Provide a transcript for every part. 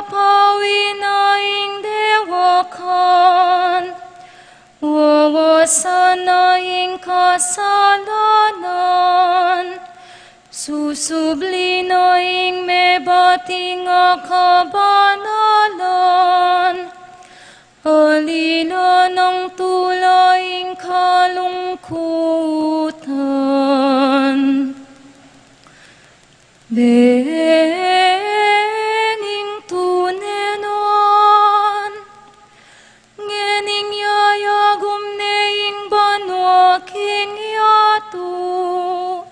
pawi naing dewakan, wawasan naing kasalanan, susubli naing mebati nga kabanalan, alila ng tulaing kalungkutan. Bening tunenon, ngening yayagum neing banwa king yato,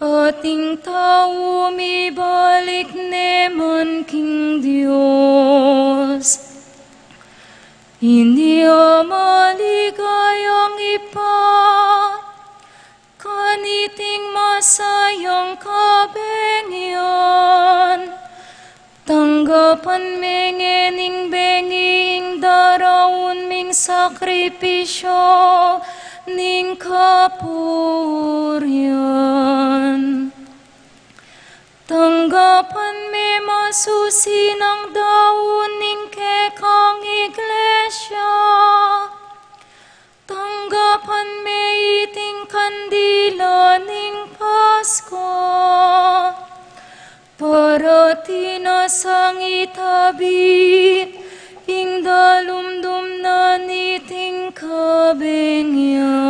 ating tao mibalik neman king Diyos. Hindi maligayang kaniting masayang kabengyan, tanggapan mengening benging darawon ming sakripisyo ning kapuryan. Tanggapan me masusi ng daon ning kekang iglesia, tanggapan me iting kandila ning Pasko, para tinasang itabi ing dalumdum na niting kabengyan.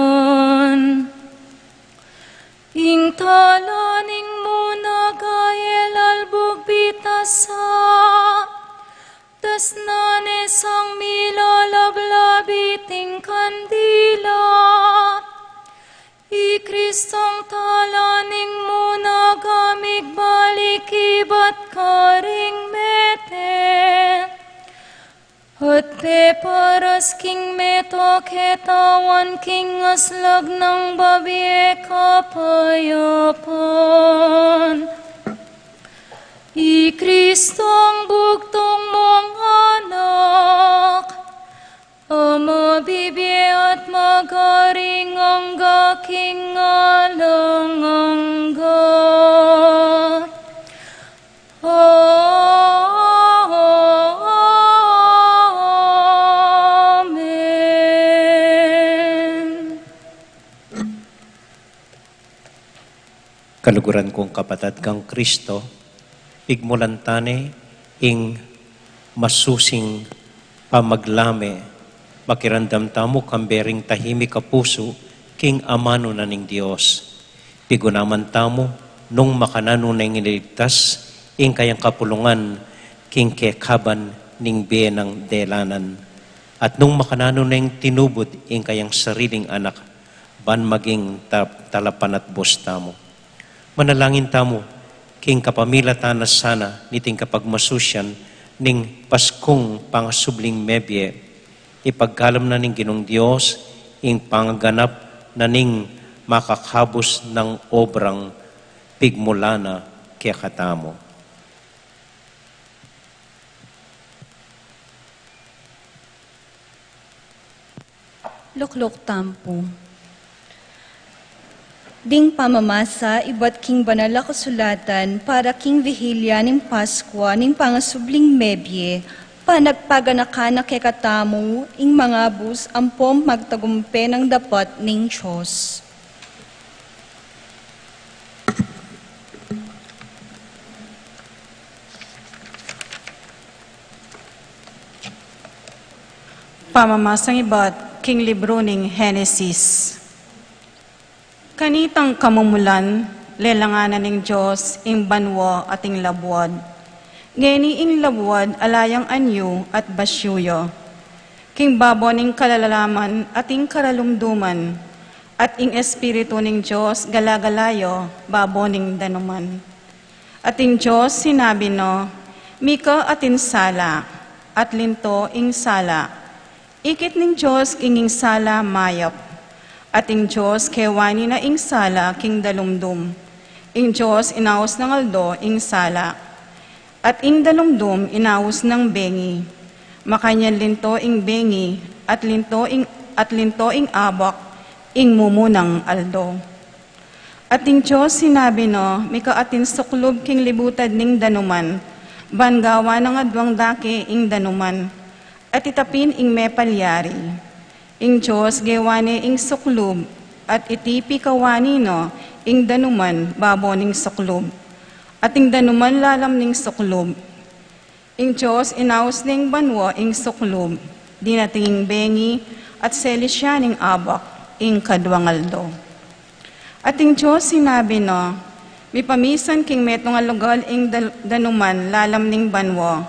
Ing talaning muna gayel albog bitasa, tas nanesang milalablabiting kandila, i Kristong talaning muna gamig balik ibat karing mete, at peparas king meto ketawan king aslag ng babye kapayapan. I Kristong bugtong mong anak, ama bibye at magaring angga king alangangga. Kaluguran kong kapatid kang Kristo, igmulantane ing masusing pamaglame, makirandam tamo kambering tahimik ka puso, king amano na ning Diyos. Tigunaman tamo, nung makanano na iniligtas, ing kayang kapulungan, king kekaban ning bienang delanan. At nung makanano na ing tinubod, ing kayang sariling anak, ban maging talapan at bos tamo. Manalangin tamo, king kapamilatan na sana, niting kapagmasusyan, ning Paskong pangasubling mebye, ipagkalam na ning Ginong Diyos, ing pangaganap na ning makakabos ng obrang pigmulana kaya katamo. Luklok tampo. Ding pamamasa, iba't king banala kasulatan para king vihilya ning Paskwa ning pangasubling mebye, panagpaganakana kekatamo, ing mga bus ampom magtagumpe ng dapat ning Diyos. Pamamasang iba't king libro ning Henesis. Kanitang kamumulan, lelanganan ng Diyos, ing banwa at ing labwad. Ngeni ing labwad, alayang anyo at basyuyo. King babo ning kalalalaman at ing karalumduman, at ing espiritu ning Diyos, galagalayo, babo ning danuman. At ing Diyos, sinabi no, mika atin sala, at linto ing sala. Ikit ning Diyos, king sala mayap. Ating Diyos, kewani na ing sala, king dalumdum. Ing Diyos, inaos ng aldo, ing sala. At ing dalumdum, inaos ng bengi. Makanyan linto ing bengi, at linto ing abak, ing mumunang aldo. Ating Diyos, sinabi no, mika atin suklob king libutad ning danuman, Bangawa ng adwang dake ing danuman, at itapin ing mepalyari. Ing Diyos gewani ing suklob, at itipi kawani no, ing danuman babo ning suklob. At ing danuman lalam ning suklob. Ing Diyos inaus ning banwa ing suklob, di nating bengi, at selisya ning abak, ing kadwangaldo. At ing Diyos sinabi no, mi pamisan king metong alugal ing danuman lalam ning banwa,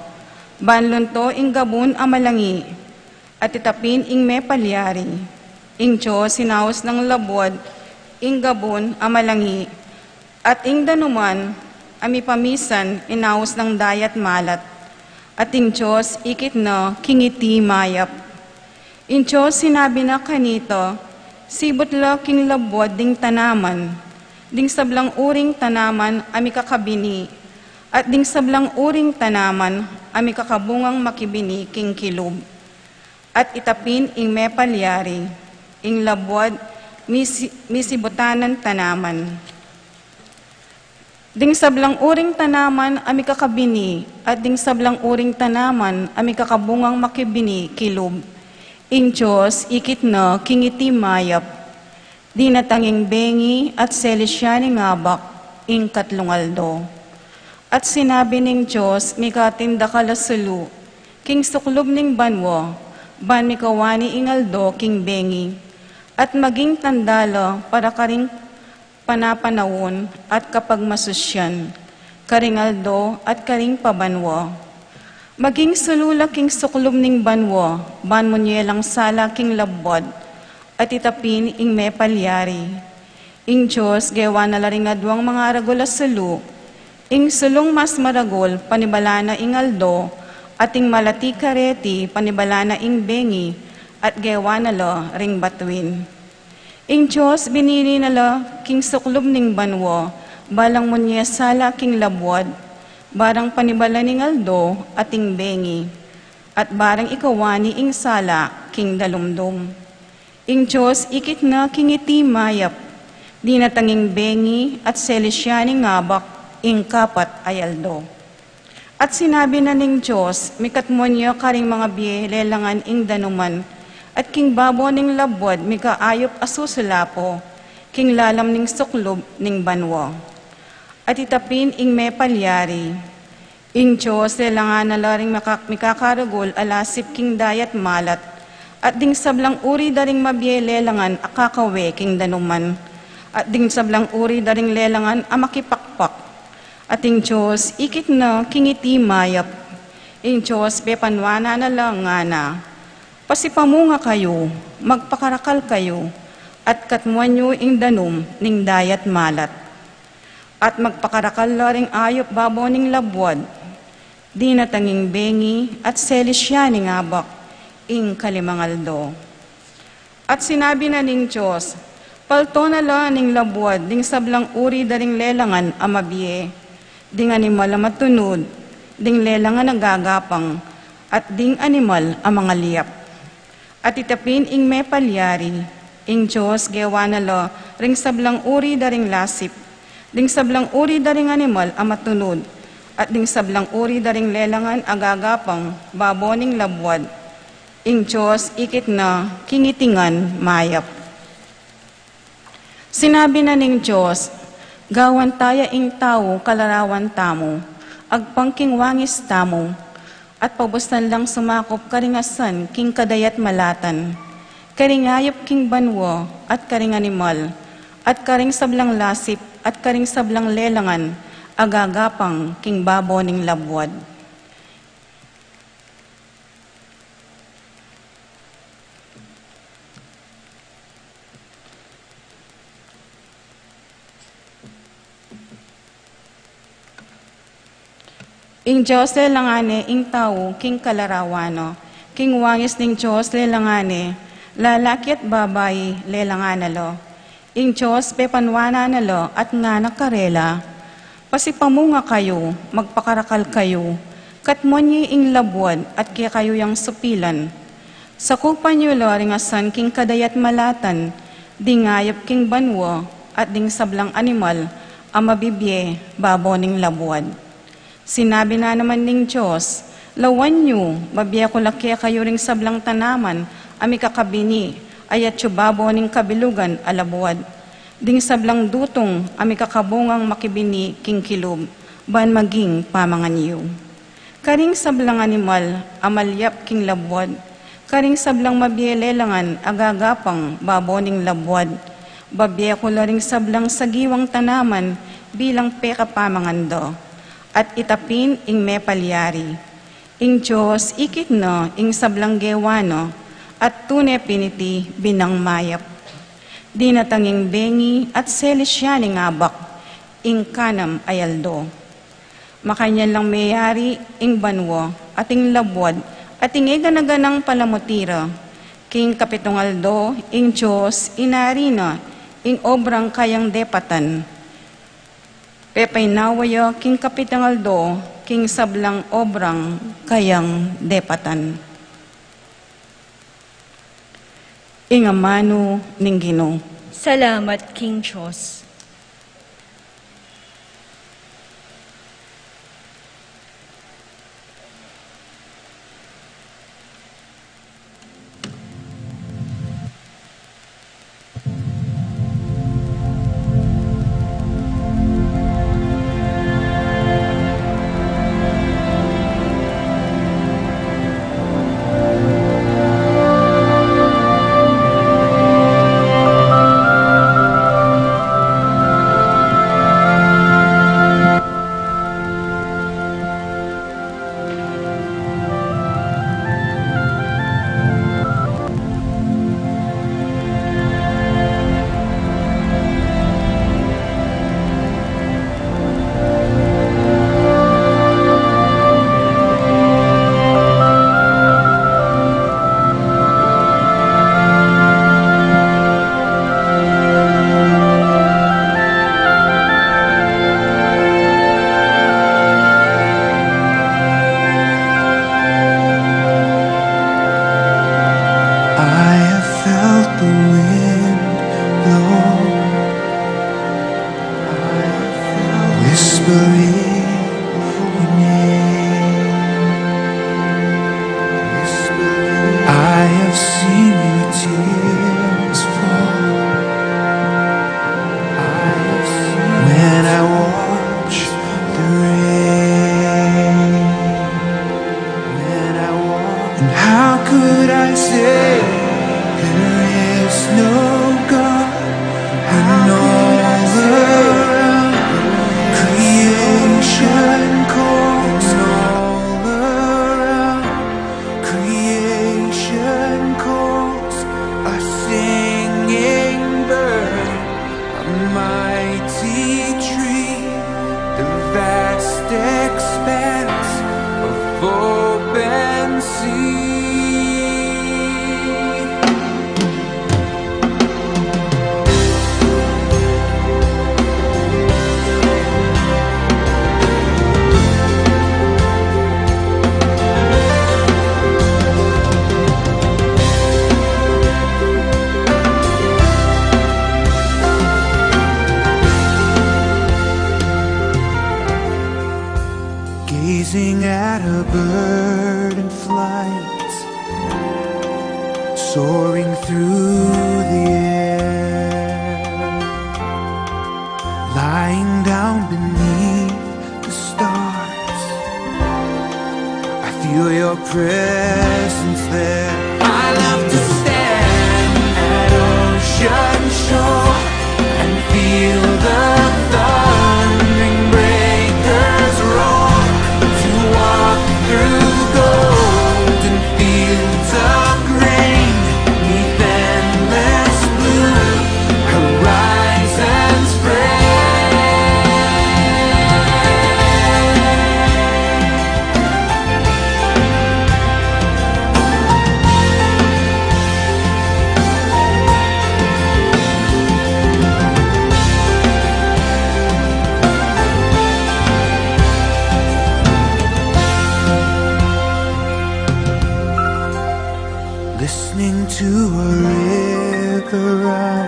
banlunto ing gabun amalangi, at itapin ing mepalyari. Ing Diyos sinaos ng labwad, ing gabun amalangi, at ing danuman, ami pamisan inaos ng dayat malat, at ing Diyos ikit na kingiti mayap. Ing Diyos sinabi na kanito, sibot la king labwad ding tanaman, ding sablang uring tanaman ami kakabini, at ding sablang uring tanaman ami kakabungang makibini king kilub. At itapin ing mepalyari, ing labwad misibutanan tanaman. Ding sablang uring tanaman ami kakabini, at ding sablang uring tanaman ami kakabungang makibini kilub. Ing Diyos ikit na kingiti mayap, di natanging bengi at selisya ni ngabak, ing katlungaldo. At sinabi ning Diyos, mikatinda kalasulu, king suklob ning banwa, ban mikawani ingaldo king bengi, at maging tandalo para karing panapanawon at kapag masusyan, karingaldo at karing pabanwa. Maging sulula king suklob ning banwa, ban munyelang sala king labwad, at itapin ing mepalyari. Ing Diyos, gewa na laring adwang mga ragol sulu, ing sulong mas maragol, panibalana ing aldo, at ing malati kareti, panibalana ing bengi, at gewa na la ring batwin. Ing Diyos, binili na la king suklob ning banwa, balang munye sala king labwad, barang panibala ning aldo, at ing bengi, at barang ikawani ing sala king dalumdum. Ing Diyos, ikit na kingiti mayap, di natanging bengi at selisya ni ngabak, ing kapat ayaldo. At sinabi na ning Diyos, mikatmonyo karing mga biyelelangan ing danuman, at king babo ning labwad, mikaayop asusulapo, king lalam ning suklob ning banwa. At itapin ing mepalyari, ing Diyos, lelangan na laring mikakarugol alasip king dayat malat, at ding sablang uri daring mabielelangan akakawe king danuman, at ding sablang uri daring lelangan amakipakpak. At ing Diyos, ikit na kingiti mayap, ing Diyos, bepanwana na lang nga na, pasipamunga kayo, magpakarakal kayo, at katmuan nyo ing danum ning dayat malat. At magpakarakal la ring ayop babo ning labwad, di natanging bengi at selisya ning abak, ing kalimangaldo. At sinabi na ning Diyos, palto na la ning labwad, ding sablang uri daring lelangan amabiye, ding animal amatunod, ding lelangan nagagapang, at ding animal ang mga liyap. At itapin ing mepalyari, ing Diyos gewa na la, ring sablang uri daring lasip, ding sablang uri daring animal amatunod, at ding sablang uri daring lelangan agagapang, baboning labwad. Ing Diyos, ikit na, kingitingan, mayap. Sinabi na ning Diyos, gawan taya ing tao, kalarawan tamo, agpangking wangis tamo, at pabustan lang sumakop karingasan, king kadayat malatan, karingayop king banwa, at karing animal, at karing sablang lasip, at karing sablang lelangan, agagapang, king babo ning labwad. Ing Diyos lelangane, ing tao, king kalarawano, king wangis ning Diyos lelangane, lalaki at babay lelanganalo. Ing Diyos pepanwana nalo at nga nakarela, pasipamunga kayo, magpakarakal kayo, katmonyi ing labwad at kaya kayo yang supilan. Sakupan nyo lo ringasan king kadayat malatan, dingayap king banwa, at ding sablang animal, amabibye, babo ning labwad. Sinabi na naman ning Diyos, lawan nyo, mabiya ko laki kayo ring sablang tanaman, ami kakabini, ayat babo ning kabilugan, alabuad. Ding sablang dutong, ami kakabungang makibini, king kilub, ban maging pamangan niyo. Karing sablang animal, amalyap king labuad, karing sablang mabiyelelangan, agagapang, babo ning labuad. Babiya ko ring sablang sagiwang tanaman, bilang peka pamangan do. At itapin ing me palyari. Ing Diyos ikit no, ing sablang gewano, at tune piniti binang mayap. Di natanging bengi at selesyaning abak, ing kanam ayaldo. Makanyan lang mayari ing banwo, at ing labwad, at ing iganaganang palamutira. King kapitungaldo, ing Diyos inarina, ing obrang kayang depatan. Pepay nawayo king kapitangaldo, king sablang obrang kayang depatan. Ingamano ning Ginoo. Salamat, King Diyos. Gazing at a bird in flight, soaring through the air, lying down beneath the stars. I feel your presence there. I love to stand at ocean shore and feel the thundering breakers roar. Walk through golden fields of grain, neath endless blue horizons listening to a river run,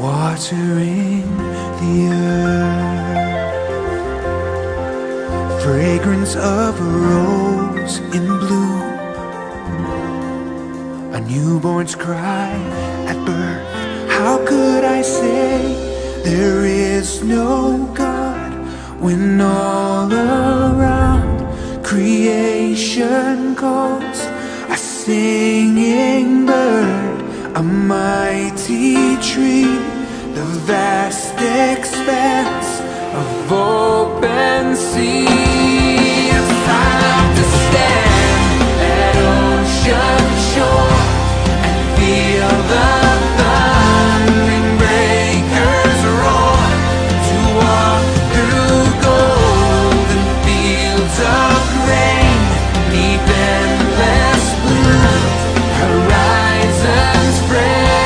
watering the earth. fragrance of a rose in bloom, a newborn's cry at birth. How could I say there is no God when all around creation calls a singing bird, a mighty tree, the vast expanse of open sea. It's time to stand at ocean shore and feel the thundering breakers roar, to walk through golden fields of grain, deep endless blue, horizons spread.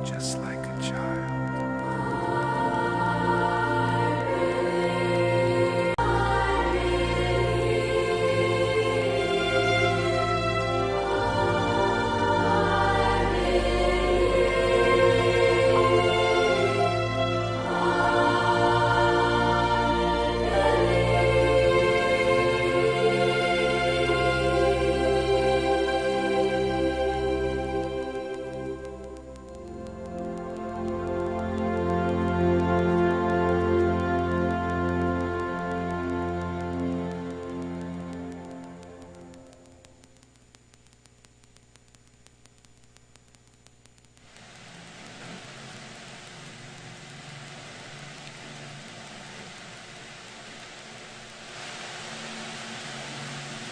Just like a child.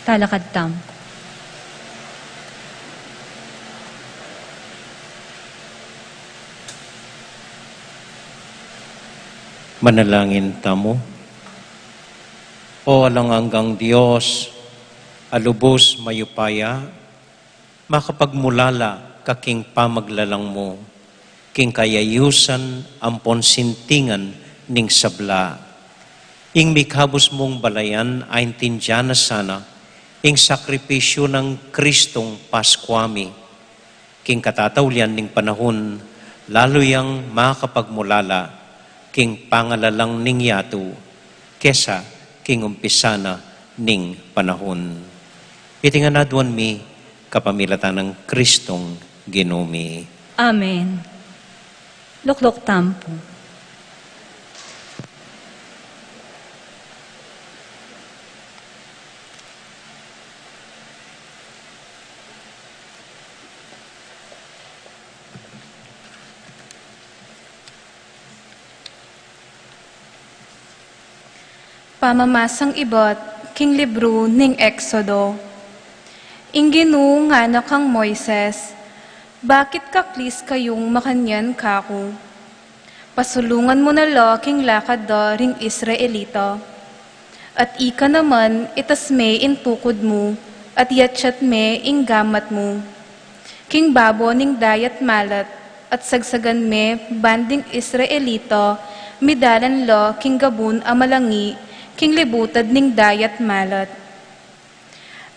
Talakad tam. Manalangin tamo. O alanganggang Diyos, alubos mayupaya, makapagmulala kaking pamaglalang mo, king kayayusan ampon sintingan ning sabla. Ing mikhabos mong balayan ay tindyana sana, ing sakripisyo ng Kristong Paskwami, king katatawlian ning panahon, lalo yang makapagmulala, king pangalalang ning yato, kesa king umpisana ning panahon. Itinganadwan mi, kapamilatan ng Kristong Ginumi. Amen. Luklok tampo. Pamamasang ibot, king libro ning Exodo. Inginu nga na kang Moises, bakit kaklis kayong makanyan kako? Pasulungan mo na lo king lakad do ring Israelito. At ika naman itas me intukod mo, at yatsyat me ing gamat mo. King babo ning dayat malat, at sagsagan me banding Israelito, midalan lo king gabun amalangi, king libutad ning dayat malat.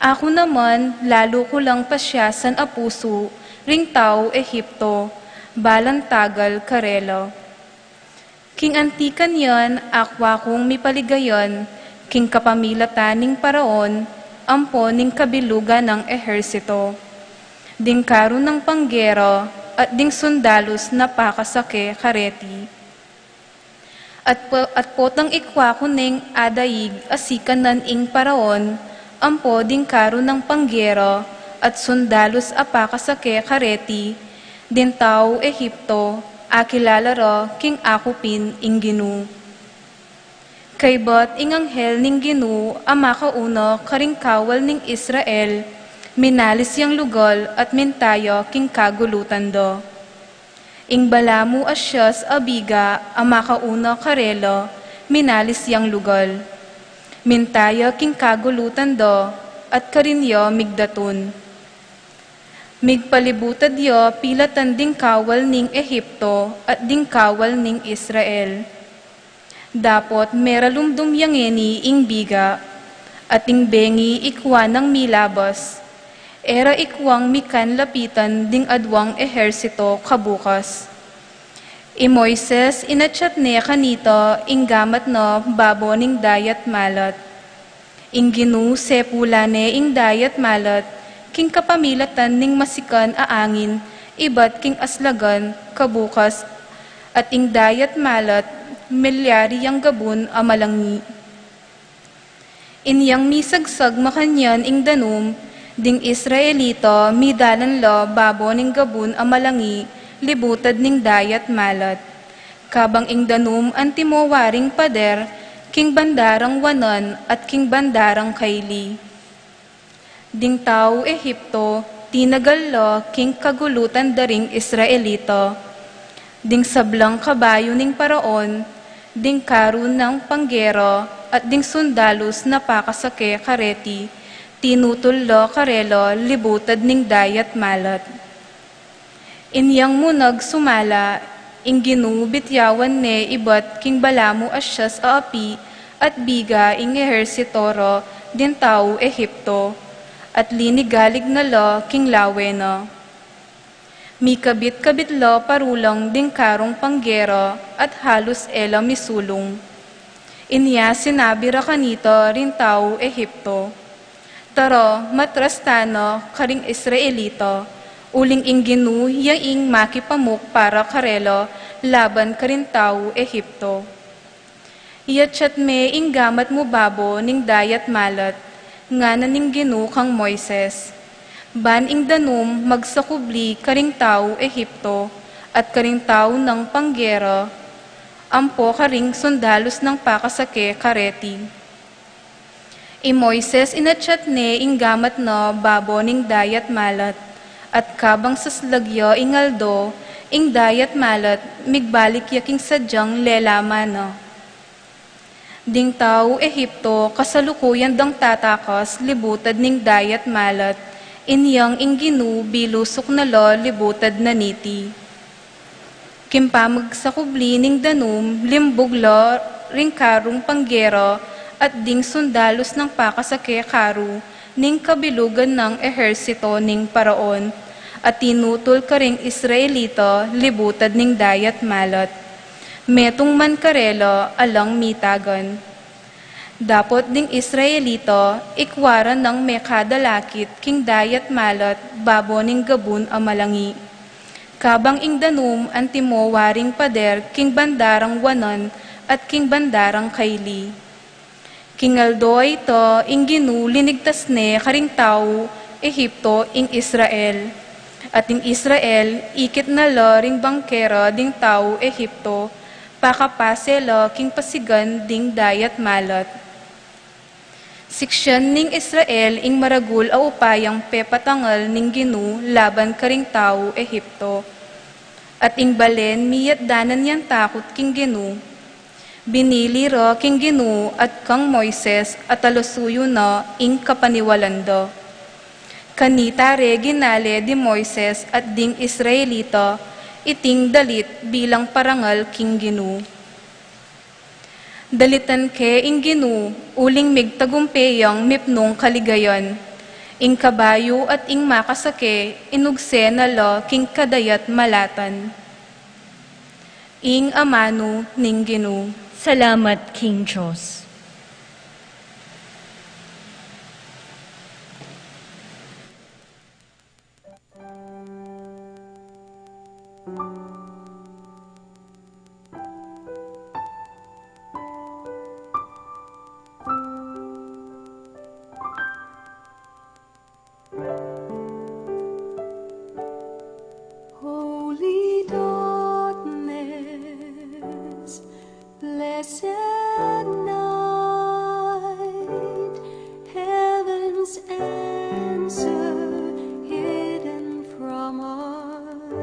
Ako naman, lalo ko lang pasyasan a puso, ring tao Ehipto, balang tagal karelo. King antikan yan, akwa kong mipaligayon, king kapamilatan ning paraon, ampo ning kabilugan ng ehersito. Ding karon ng panggero at ding sundalos na pakasake kareti. At potang ikwa kuning adayig asikan nan ing paraon, ampo ding karon ng panggero at sundalos apakasake kareti, din tao Ehipto, akilalaro king akupin ing Ginu. Kaybot ing anghel ning Ginu ama kauno karing kawal ning Israel, minalis yang lugol at mintayo king kagulutan do. Ing balamu asyas abiga ama kauno karelo, minalis yang lugol. Mintayo king kagulutan do at karinyo migdatun. Migpalibutad yo pilatan ding kawal ning Ehipto at ding kawal ning Israel. Dapot meralumdum yangeni ing biga, at ing bengi ikwa ng milabas. Era ikwang mikan lapitan ding adwang ehersito kabukas. I Moises inachat ne kanito ing gamat no babo ning dayat malat. Ing Ginu sepulane ing dayat malat, king kapamilatan ning masikan aangin, ibat king aslagan kabukas, at ing dayat malat, milyari yang gabun amalangi. Inyang misagsag makanyan ing danum, ding Israelito midalan lo babo ning gabun amalangi, libutad ning dayat malat. Kabang ing danum antimo waring pader, king bandarang wanan at king bandarang kaili. Ding tao Ehipto, tinagal lo king kagulutan daring Israelito. Ding sablang kabayo ning paraon, ding karun ng panggero, at ding sundalos na pakasake kareti, tinutol lo karelo libutad ning dayat malat. Inyang munag sumala, ing Ginu bityawan ne ibat king balamu asyas aapi, at biga ing ehersitoro, din tao Ehipto, at linigalig na lo king lawena. Mikabit-kabit lo parulang ding karong panggero at halos ela misulong. Inya sinabi ra kanito rin tao Ehipto. Taro matrastano karing Israelito, uling ing Ginu yaing makipamuk para karelo laban karin tao Ehipto. Iyatsyat me ing gamat mo babo ning dayat malat, nga na ning Ginu kang Moises. Ban ing danum magsakubli karing tao Ehipto at karing tao ng panggero, ampo karing sundalos ng pakasake kareti. I Moises inatsyat ne ing gamat no babo ning dayat malat, at kabang saslagyo ingaldo, ing dayat malat migbalik yaking sadyang lelamano. Ding tao Ehipto kasalukuyan dang tatakas libutad ning dayat malat, inyang ing Ginu bilusok na lo libutad na niti. Kimpamag sa kubli ning danum, limbog lo ring karong panggero, at ding sundalos ng pakasake karu, ning kabilugan ng ehersito ning paraon, at tinutol ka ring Israelito libutad ning dayat malat. Metong man karelo alang mitagan. Dapot ding Israelito, ikwaran ng mekadalakit king dayat malat, babo ning gabun amalangi. Kabang ing danum antimo waring pader, king bandarang wanan, at king bandarang kaili. Kingaldo ito, ing Ginu linigtas ne karing tao, Ehipto ing Israel. At ing Israel, ikit na lo ring bangkero ding tao Ehipto, pakapase lo king pasigan ding dayat malat. Siksyon ning Israel ing maragul a upayang pepatangal ning Ginu laban karing tao Ehipto. At ing balen miyat danan yan takot king Ginu. Binili ro king Ginu at kang Moises at alusuyo na ing kapaniwalando. Kanita re ginale di Moises at ding Israelito, iting dalit bilang parangal king Ginu. Dalitan ke ing Ginu, uling migtagumpeyang mipnong kaligayon. Ing kabayo at ing makasake, inugse na lo king kadayat malatan. Ing amano ning Ginu. Salamat, King Diyos.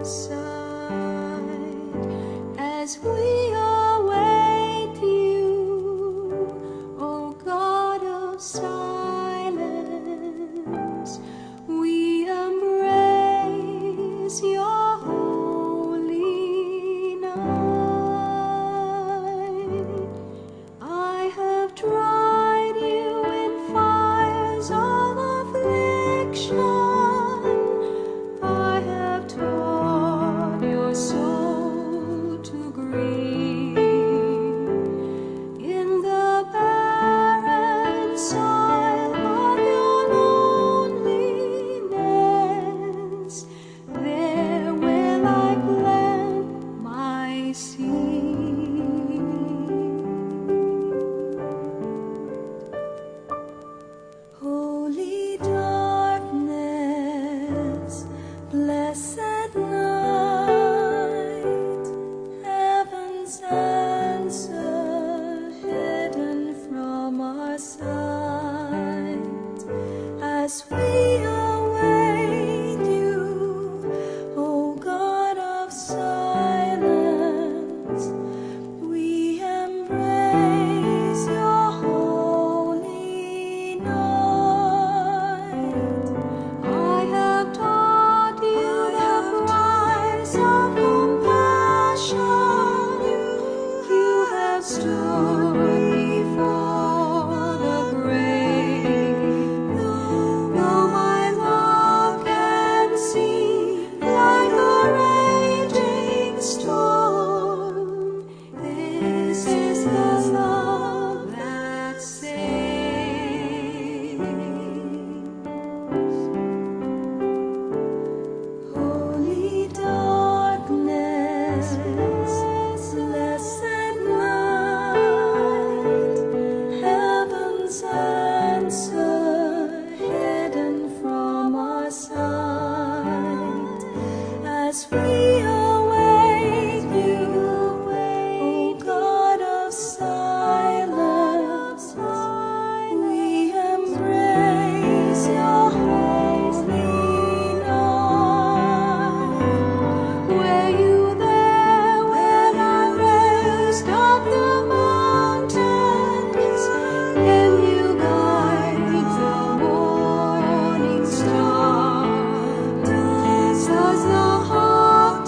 side as we await you, O God of silence. We embrace your holy night. I have tried you in fires of affliction. I have taught your soul to grieve. In the barren soil of your loneliness, there will I plant my seed. Holy darkness, blessed night, heaven's answer hidden from our sight, as we await you, O God of silence. We embrace your holy night. I have taught you the price of compassion. You have stood before the grave. Though my love can seem like a raging storm, this is the love that saves. Holy darkness, blessed night, heaven's answer hidden from our sight, as we await you, O God of silence. We embrace your holy night. Were you there when I raised up the mountains? Can you guide the morning star? Does the heart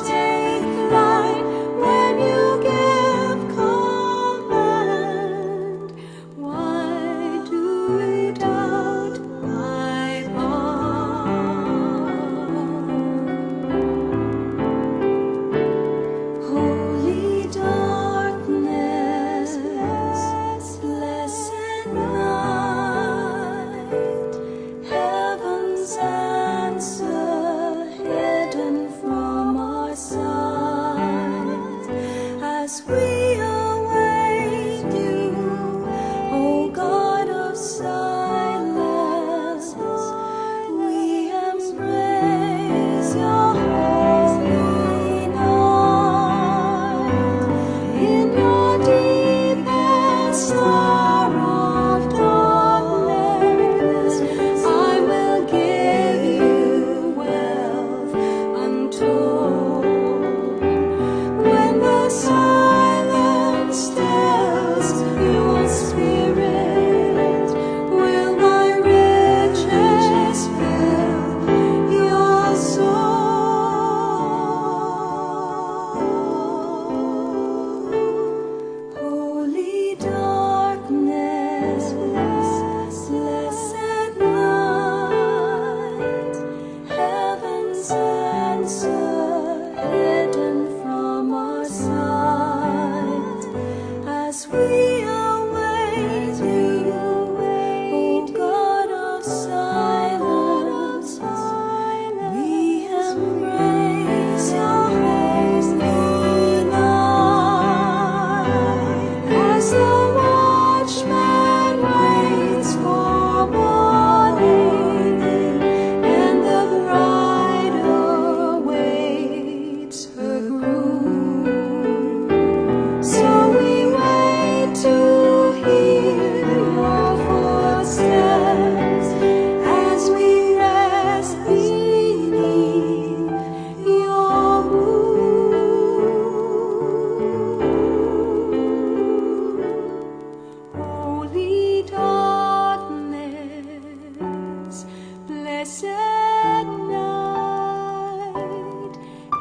at night,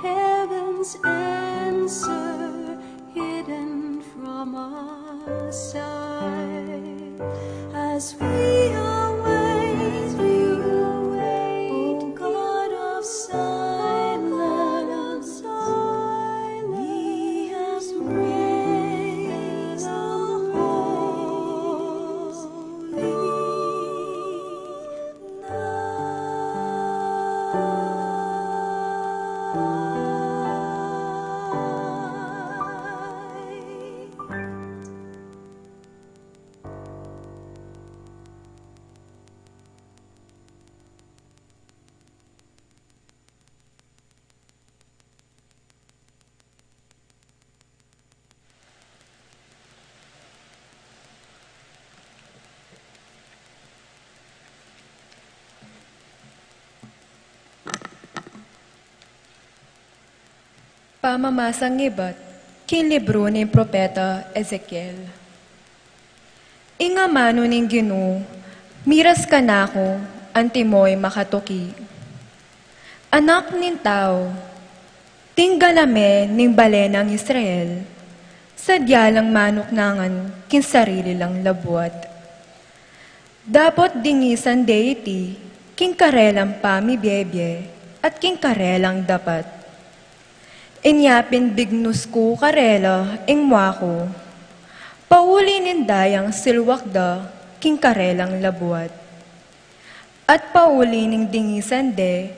heaven's answer hidden from our sight. As we await you, O God of silence, we have praised the holy night. Pamamasang iba't king libro ni Propeta Ezekiel. Inga mano ning Ginoo, miras ka na ako, antimoy makatuki. Anak nin tao, tinggalame ning balenang Israel, sadya lang manok nangan kin sarili lang labuat. Dapat dingisan deity, king karelang pamibiyebye, at king karelang dapat. Inyapin bignus ko karela, ingwa ko. Pauli nindayang silwakda, king karelang labuat. At pauli ning dingisan de,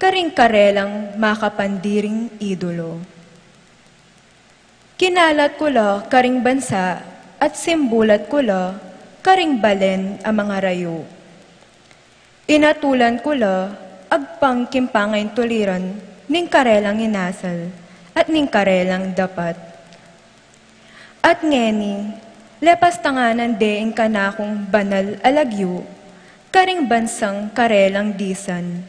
karing karelang makapandiring idolo. Kinalat ko la karing bansa, at simbulat ko la karing balen ang mga rayo. Inatulan ko la, agpang kimpangayn tuliran, ning karelang inasal, at ning karelang dapat. At ngeni, lepas tanganan deing kanakong banal alagyo, karing bansang karelang disan.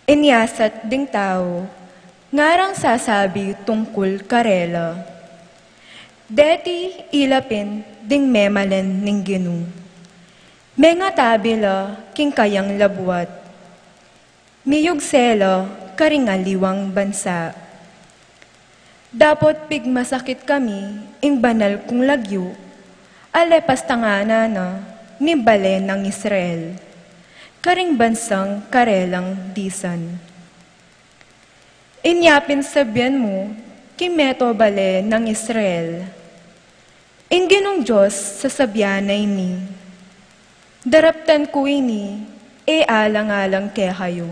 Inyasat ding tao, ngarang sasabi tungkol karela. Deti ilapin ding memalen ning Ginoo. Menga tabila king kayang labuat. Miyog sela karing aliwang bansa. Dapat pigmasakit kami, ing banal kong lagyo, alepas tangana na, ni balen ng Israel, karing bansang karelang disan. Inyapin sabihan mo, kimeto bale ng Israel, ing Ginong Diyos sa sabyanay ni, daraptan ko ini, alang-alang ke kayo,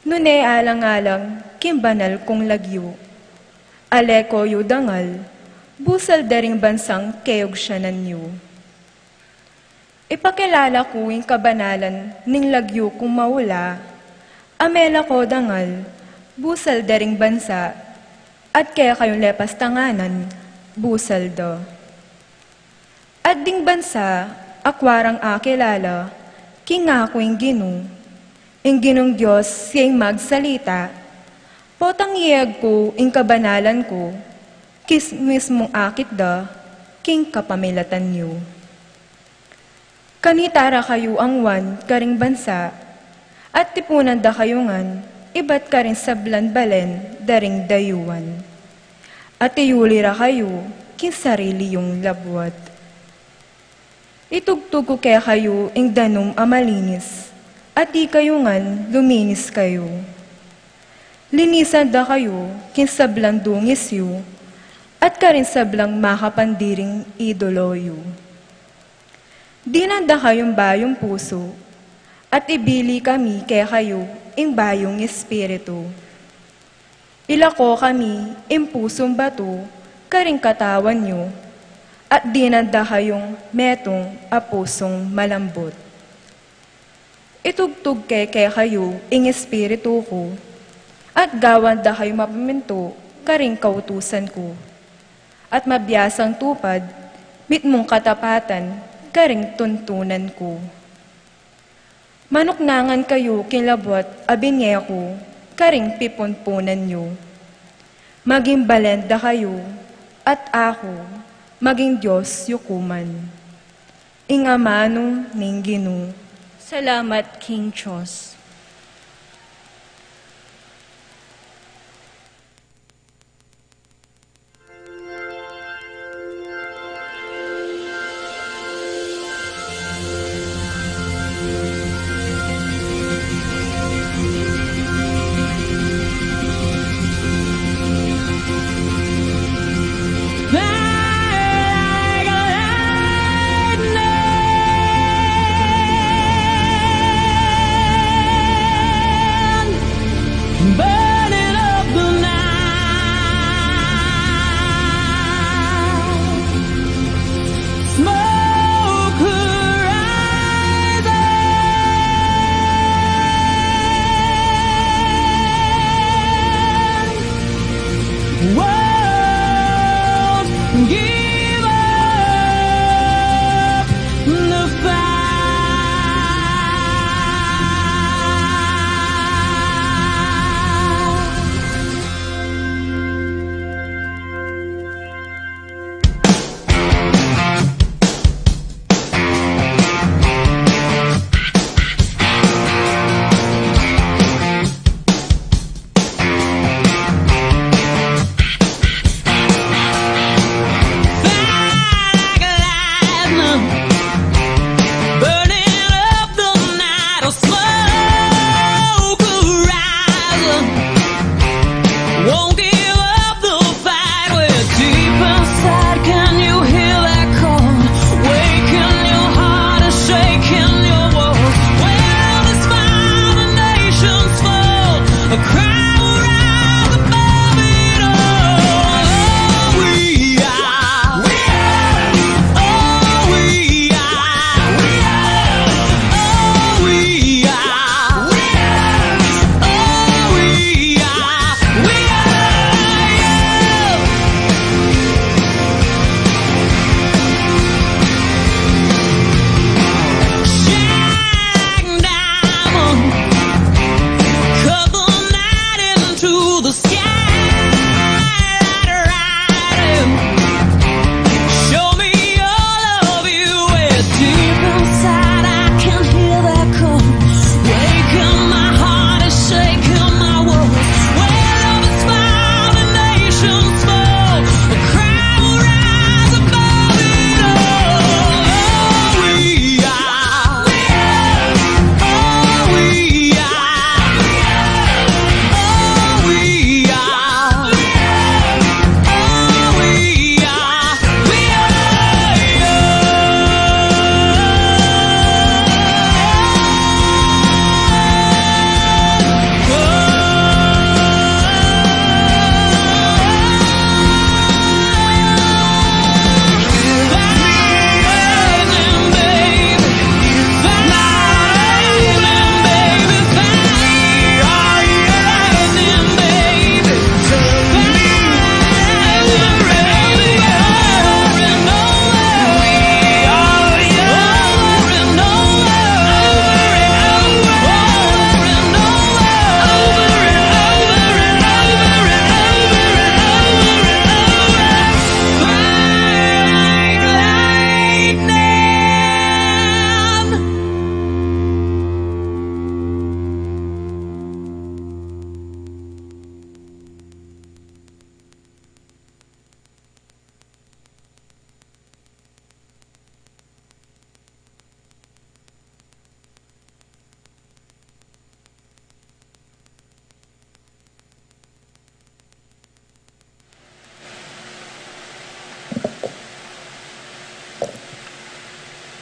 nune alang-alang kimbanal kong lagyo, aleko yu dangal, busal daring bansang keyog siya nanyo. Ipakilala ko yung kabanalan ning lagyo kung maula, amela ko dangal, busal daring bansa, at kaya kayong lepas tanganan, busal do. At ding bansa, akwarang akilala, king ako yung Ginong Diyos siyang magsalita, potang iyag ko, ing kabanalan ko, kis mismong akit da, king kapamilatan niyo. Kanitara kayo ang wan, karing bansa, at tipunan da kayo ngan, iba't karing sablan balen, daring dayuan. At iyulira kayo, king sarili yung labuat. Itugtug ko kaya kayo, ing danum amalinis, at di kayo ngan, luminis kayo. Linisan da kayo, kin sablang dungis yu, at karin sablang makapandiring idolo yu. Dinanda kayong bayong puso, at ibili kami kaya kayo, ing bayong espiritu. Ilako kami, ing pusong bato, karing katawan nyo, at dinanda kayong metong a pusong malambot. Itugtug kaya kayo, ing espiritu ko, at gawan da kayo mapaminto, karing kautusan ko. At mabiyasang tupad, mitmong katapatan, karing tuntunan ko. Manuknangan kayo kinlabot, abinye ko, karing pipunpunan nyo. Maging balenda kayo, at ako, maging Diyos yukuman. Ing amano ning Ginoo. Salamat, King Diyos.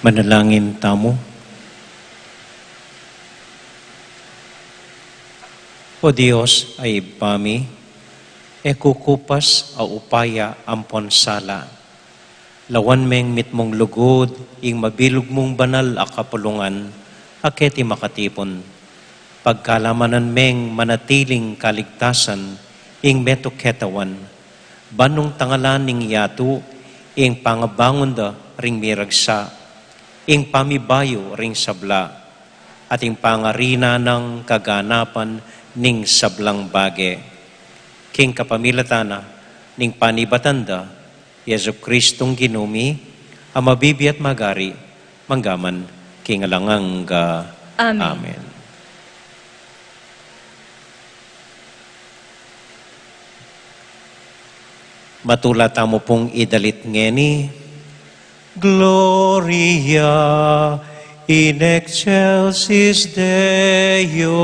Manalangin tamo. O Dios ay pami, kukupas a upaya ampon sala. Lawan meng mitmong lugod, ing mabilog mong banal a kapulungan, aketi makatipon. Pagkalamanan meng manatiling kaligtasan, ing meto ketawan, banong tangalan ning yatu, ing pangabangon da ring miragsa, ing pamibayo ring sabla, at ing pangarina ng kaganapan ning sablang bage. King kapamilatana ning panibatanda, Yesu Kristong ginumi, ang mabibi at magari, manggaman, king alangang Amen. Amen. Matulata mo pong idalit ngeni, Gloria in excelsis Deo.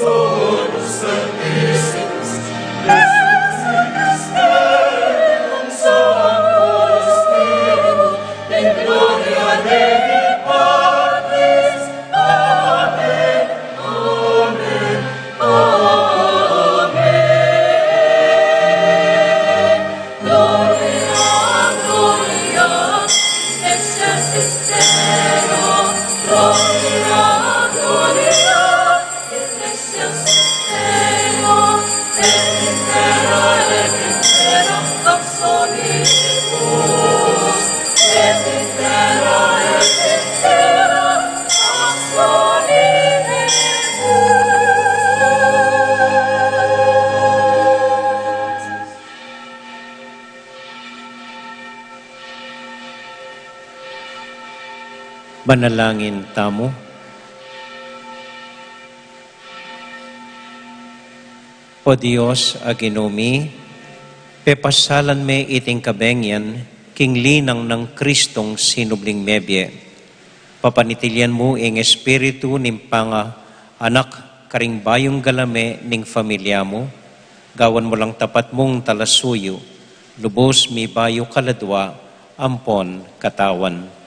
So Manalangin tamo. O Dios, aginumi, pepasalan me iting kabengyan, king linang ng Kristong sinubling mebye. Papanitilyan mo ing espiritu ning panga anak karing bayong galame ning familia mo, gawan mo lang tapat mong talasuyo, lubos mi bayo kaladwa, ampon katawan.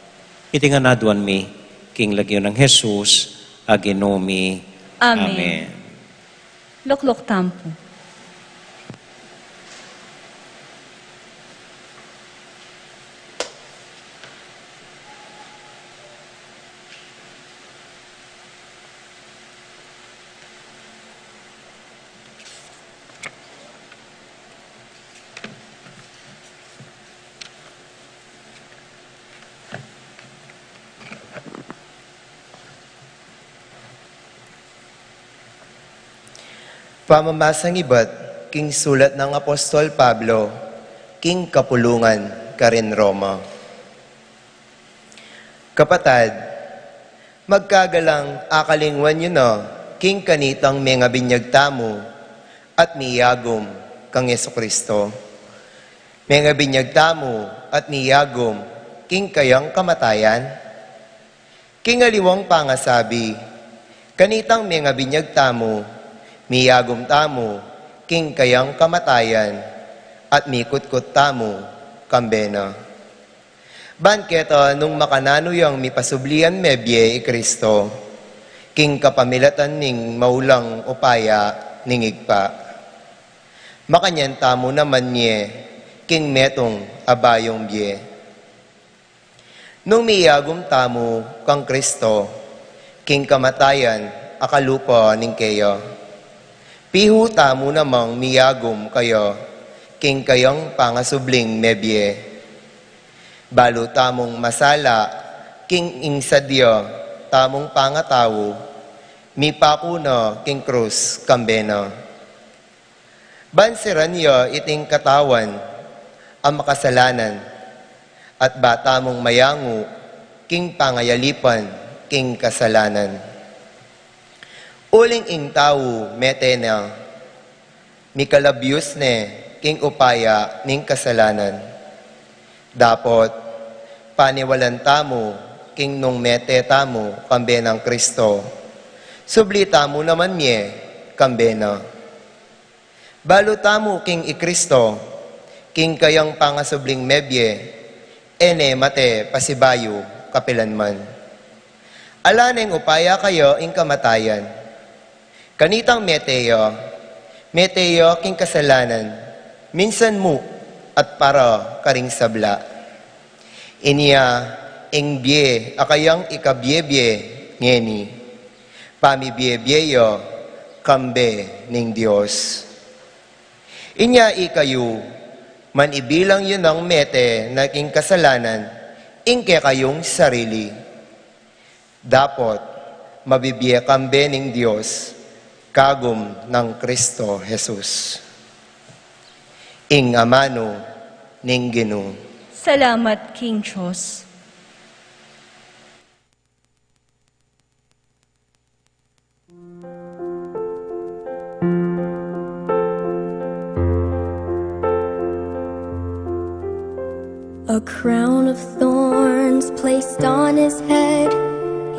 Itinganaduan mi, king lagyo ng Jesus, aginumi. Amen. Loklok tampo. Pamamasang iba't, king sulat ng Apostol Pablo, king kapulungan, karin Roma. Kapatad, magkagalang akalingwan nyo na, king kanitang mga binyag tamo, at miyagom kang Yesukristo. Mga binyag tamo at miyagom, king kayang kamatayan. King aliwang pangasabi, kanitang mga binyag tamo, miyagom tamo, king kayang kamatayan, at mikut-kut tamo, kambena. Banketa nung makananuyang mipasublian mebye Kristo, king kapamilatan ning maulang upaya ning igpa. Makanyan tamo naman niye, king metong abayong bye. Nung miyagom tamo kang Kristo, king kamatayan akalupa ning keyo. Pihu tamo namang miyagom kayo, king kayong pangasubling mebye. Balo tamong masala, king ingsadyo, tamong pangatawo, mipakuna, king krus, kambena. Bansiran niyo iting katawan, ang makasalanan, at bata mong mayangu, king pangayalipan, king kasalanan. Uling ing tao, mete na, mikalabyos ne, king upaya, ning kasalanan. Dapot, paniwalan tamo, king nung mete tamo, kambe ng Kristo. Subli tamo naman miye, kambe na. Balo tamo, king ikristo, king kayang pangasubling mebye, ene mate pasibayo, kapilanman. Alaneng upaya kayo ing kamatayan. Kanitang meteo king kasalanan, minsan mo at para karing sabla. Inya ing bie akayang ikabyebye ngeni, pamibiyebyeyo kambe ning Dios. Inya ikayo, man ibilang yun ang mete na king kasalanan, ingke kayong sarili. Dapat mabibiye kambe ning Dios, kagum ng Kristo Jesus. Ing amano ning Ginoo. Salamat, King Diyos. A crown of thorns placed on his head.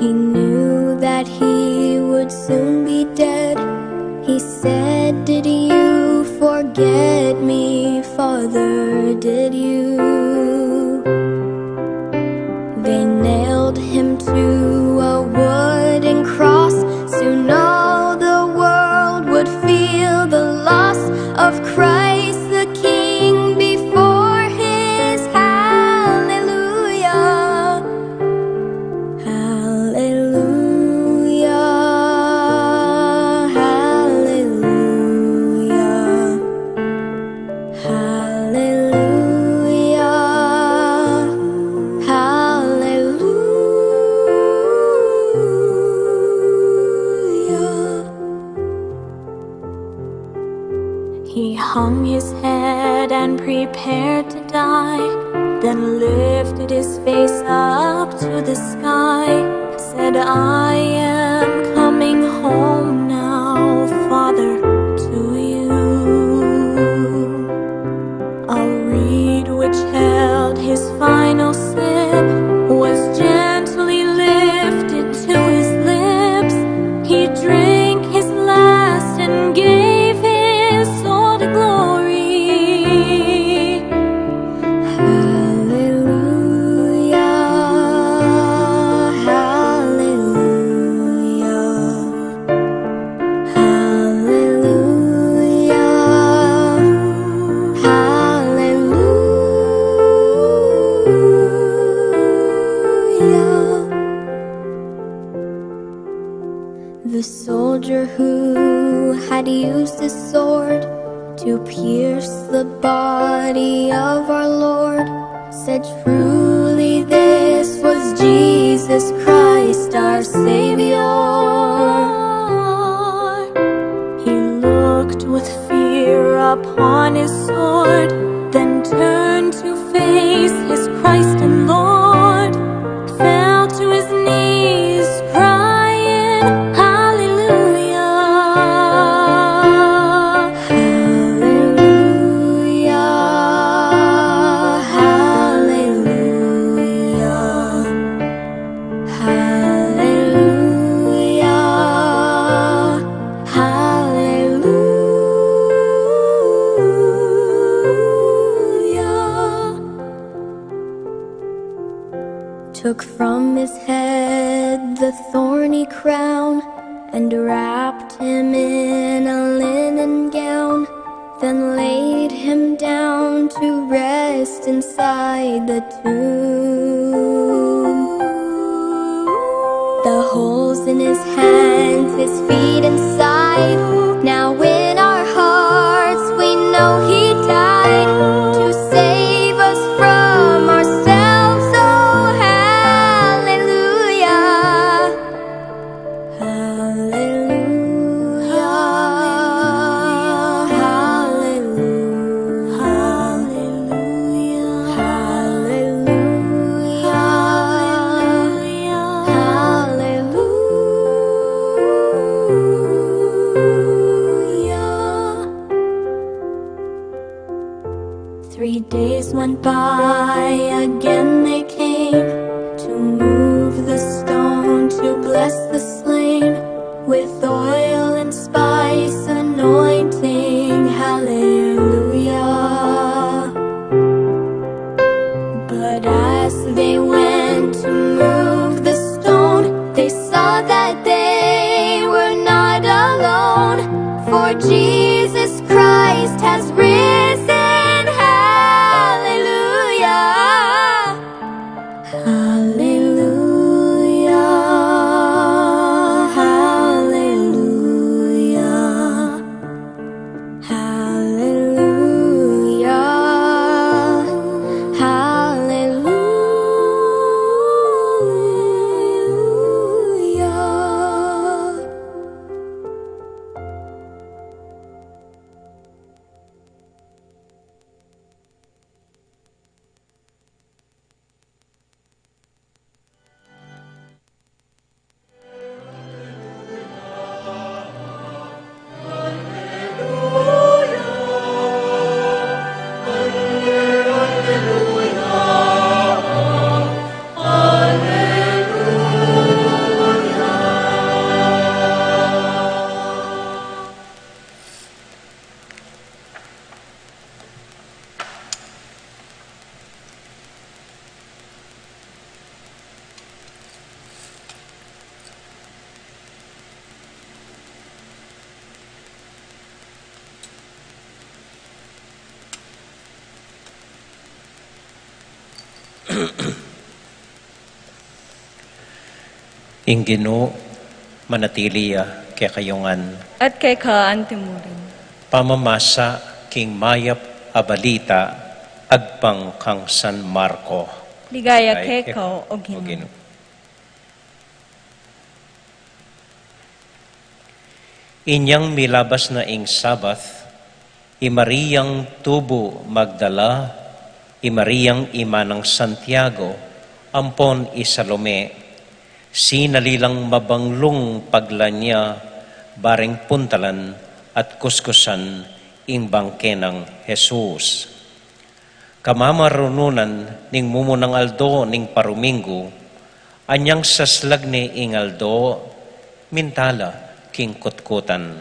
He knew that he would soon be dead. He said, "Did you forget me, Father? Did you?" They nailed him to a wooden cross. Soon all the world would feel the loss of Christ the King before his hallelujah. Hallelujah. Hallelujah. Hallelujah. Hallelujah. He hung his head and prepared to die. then lifted his face up to the sky, said, I am coming home now, Father, to you. A reed which held his final sip was gently lifted to his lips. He drank his last and gave his soul to glory. Hallelujah, hallelujah, hallelujah, hallelujah. The soldier who had used his sword to pierce the body of our Lord said, truly this was Jesus Christ, our Savior. He looked with fear upon his sword, then turned to face his Christ and Lord, fell to his knees, crying, Hallelujah, Hallelujah, Hallelujah, Hallelujah, Hallelujah. Took from his head the thorny crown and wrapped him in a linen gown, then laid him down to rest inside the tomb. The holes in his hands, his feet inside. Now in our hearts we know he died to save us from ourselves. Oh, hallelujah, hallelujah, hallelujah, hallelujah. 3 days went by, again they came to move the stone, to bless the slain with oil and spice, anointing, hallelujah. But as they went to move the stone, they saw that they were not alone, for Jesus Christ has risen. Hallelujah, hallelujah, hallelujah, hallelujah. Ingino, manatiliya, kay kayungan. At kay kaan timurin. Pamamasa, king mayap abalita, agpang kang San Marco. Ligaya Ay, keko o Ginoo. Ginoo. Inyang milabas na ing Sabath, i Mariang tubo Magdala, I Mariang Ima ng Santiago, ampon i Salome, sinalilang mabanglong paglanya, baring puntalan at kuskusan ing bangke ng Jesus. Kamamarununan ning mumunang aldo ning paruminggo, anyang saslagne ing aldo, mintala king kutkutan.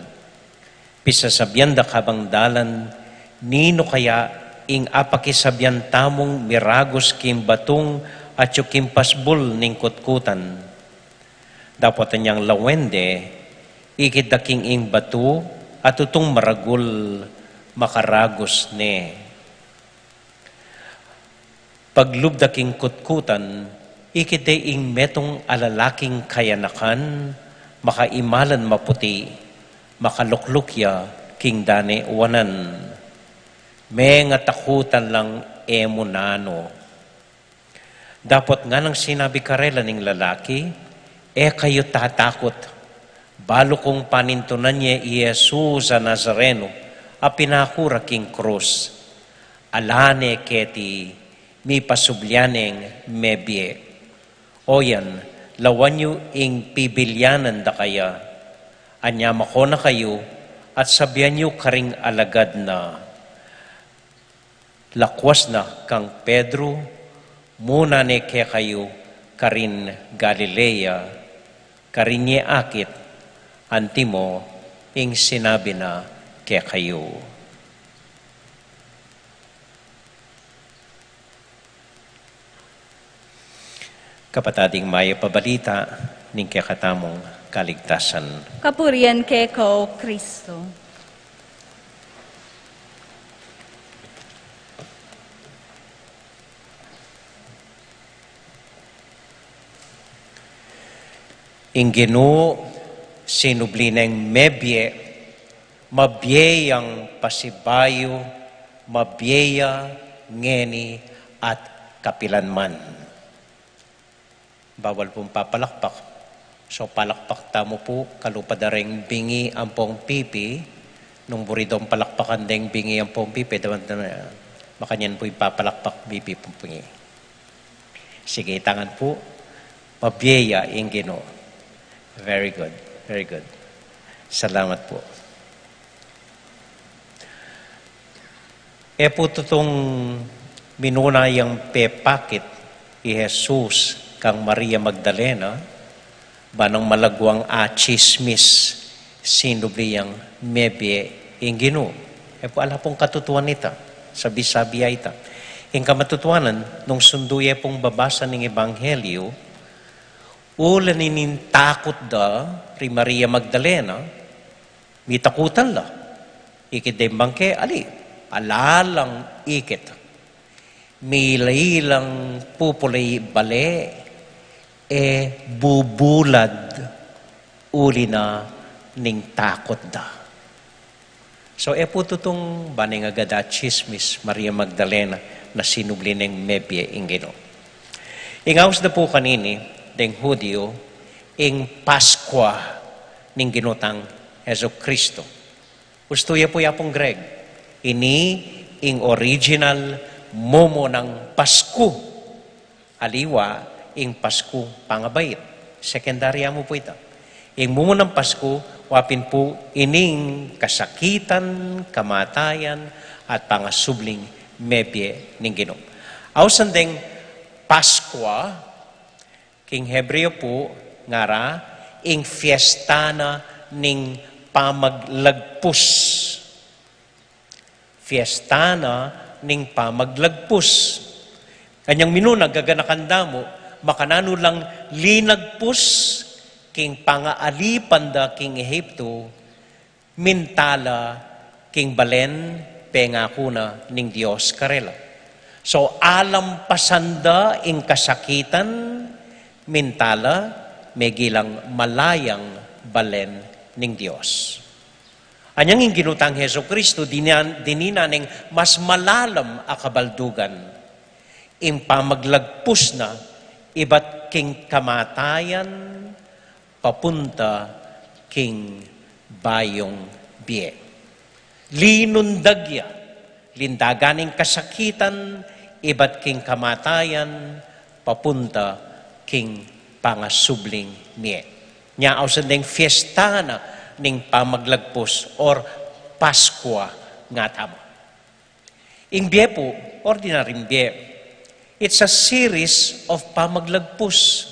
Pisasabyan da kabang dalan, nino kaya ing apakisabyan tamong miragos kim batong at yung kimpasbul ning kutkutan. Dapat anyang lawende, ikidaking ing batu at utong maragul makaragos ne. Paglubdaking kutkutan, ikide ing metong alalaking kayanakan, makaimalan maputi, makaluklukya king dane wanan. May nga takutan lang emunano. Dapat nga nang sinabi karela ning lalaki, kayo tatakot. Balo kong panintunan niya Jesus sa Nazareno, a pinakura king krus. Alane keti, mi pasublianeng mebye. Oyan, lawan nyo ing pibilyanan da kaya. Anyama ko na kayo, at sabihan nyo karing alagad na. Lakwas na kang Pedro, muna ne ke kayo, karin Galilea, karin niya akit, antimo, ing sinabi na ke kayo. Kapatading maya pabalita, ning kakatamong kaligtasan. Kapurian kay ko, Kristo. Inginu sinublineng mebye, mabiyang pasibayo, mabiya ngeni at kapilanman. Bawal pong papalakpak. So palakpak tamo po, kalupadareng bingi ang pong pipi, nung buridong palakpakan deng bingi ang pong pipi, makanyan po ipapalakpak pipi pong pingi. Sige, tangan po, mabiya ingino. Very good. Very good. Salamat po. Po tutong minunayang pepakit i Jesus kang Maria Magdalena, banang malagwang chismis sinubliyang mebye ingino. Po ala pong katutuan nita, sabi-sabi ita. Ing kamatutuanan, nung sunduye pong babasa ng Ebanghelyo, ulan inintakot da ri Maria Magdalena, mitakutan la. Ikit bangke, ali, alalang ikit. Milailang pupulay bale, bubulad uli na ning takot da. So, po tutong baning agada chismis Maria Magdalena na sinubli ng mebye ingino. Ingaws na po kanini, deng Hudyo, ing Paskwa ning ginutang Heso Kristo. Gusto ya po yapong Greg. Ini ing original momo ng Pasko. Aliwa, ing Pasko pangabait. Sekundarya mo po ito. Ing momo ng Pasko, wapin po ining kasakitan, kamatayan, at pangasubling mebye ning Ginoo. Awsan deng Paskwa, king Hebreo po, ngara, ing fiestana ning pamaglagpus. Fiestana ning pamaglagpus. Kanyang minunag, gaganakanda mo, makanano lang linagpus, king pangaalipan da king Ehipto, mintala, king balen, pengakuna ning Diyos karela. So, alam pasanda ing kasakitan, mintala, megilang malayang balen ning Diyos. Anyang ing ginutang Heso Kristo, dinina ning mas malalam a kabaldugan. Ing pamaglagpus na, iba't king kamatayan, papunta king bayong biye. Linundagya, lindaganing kasakitan, ibat king kamatayan, papunta king pangasubling mie. Nya ausan ding fiesta na ning pamaglagpos or Paskwa nga tamo. Ing biye po, ordinaryong biye, it's a series of pamaglagpos.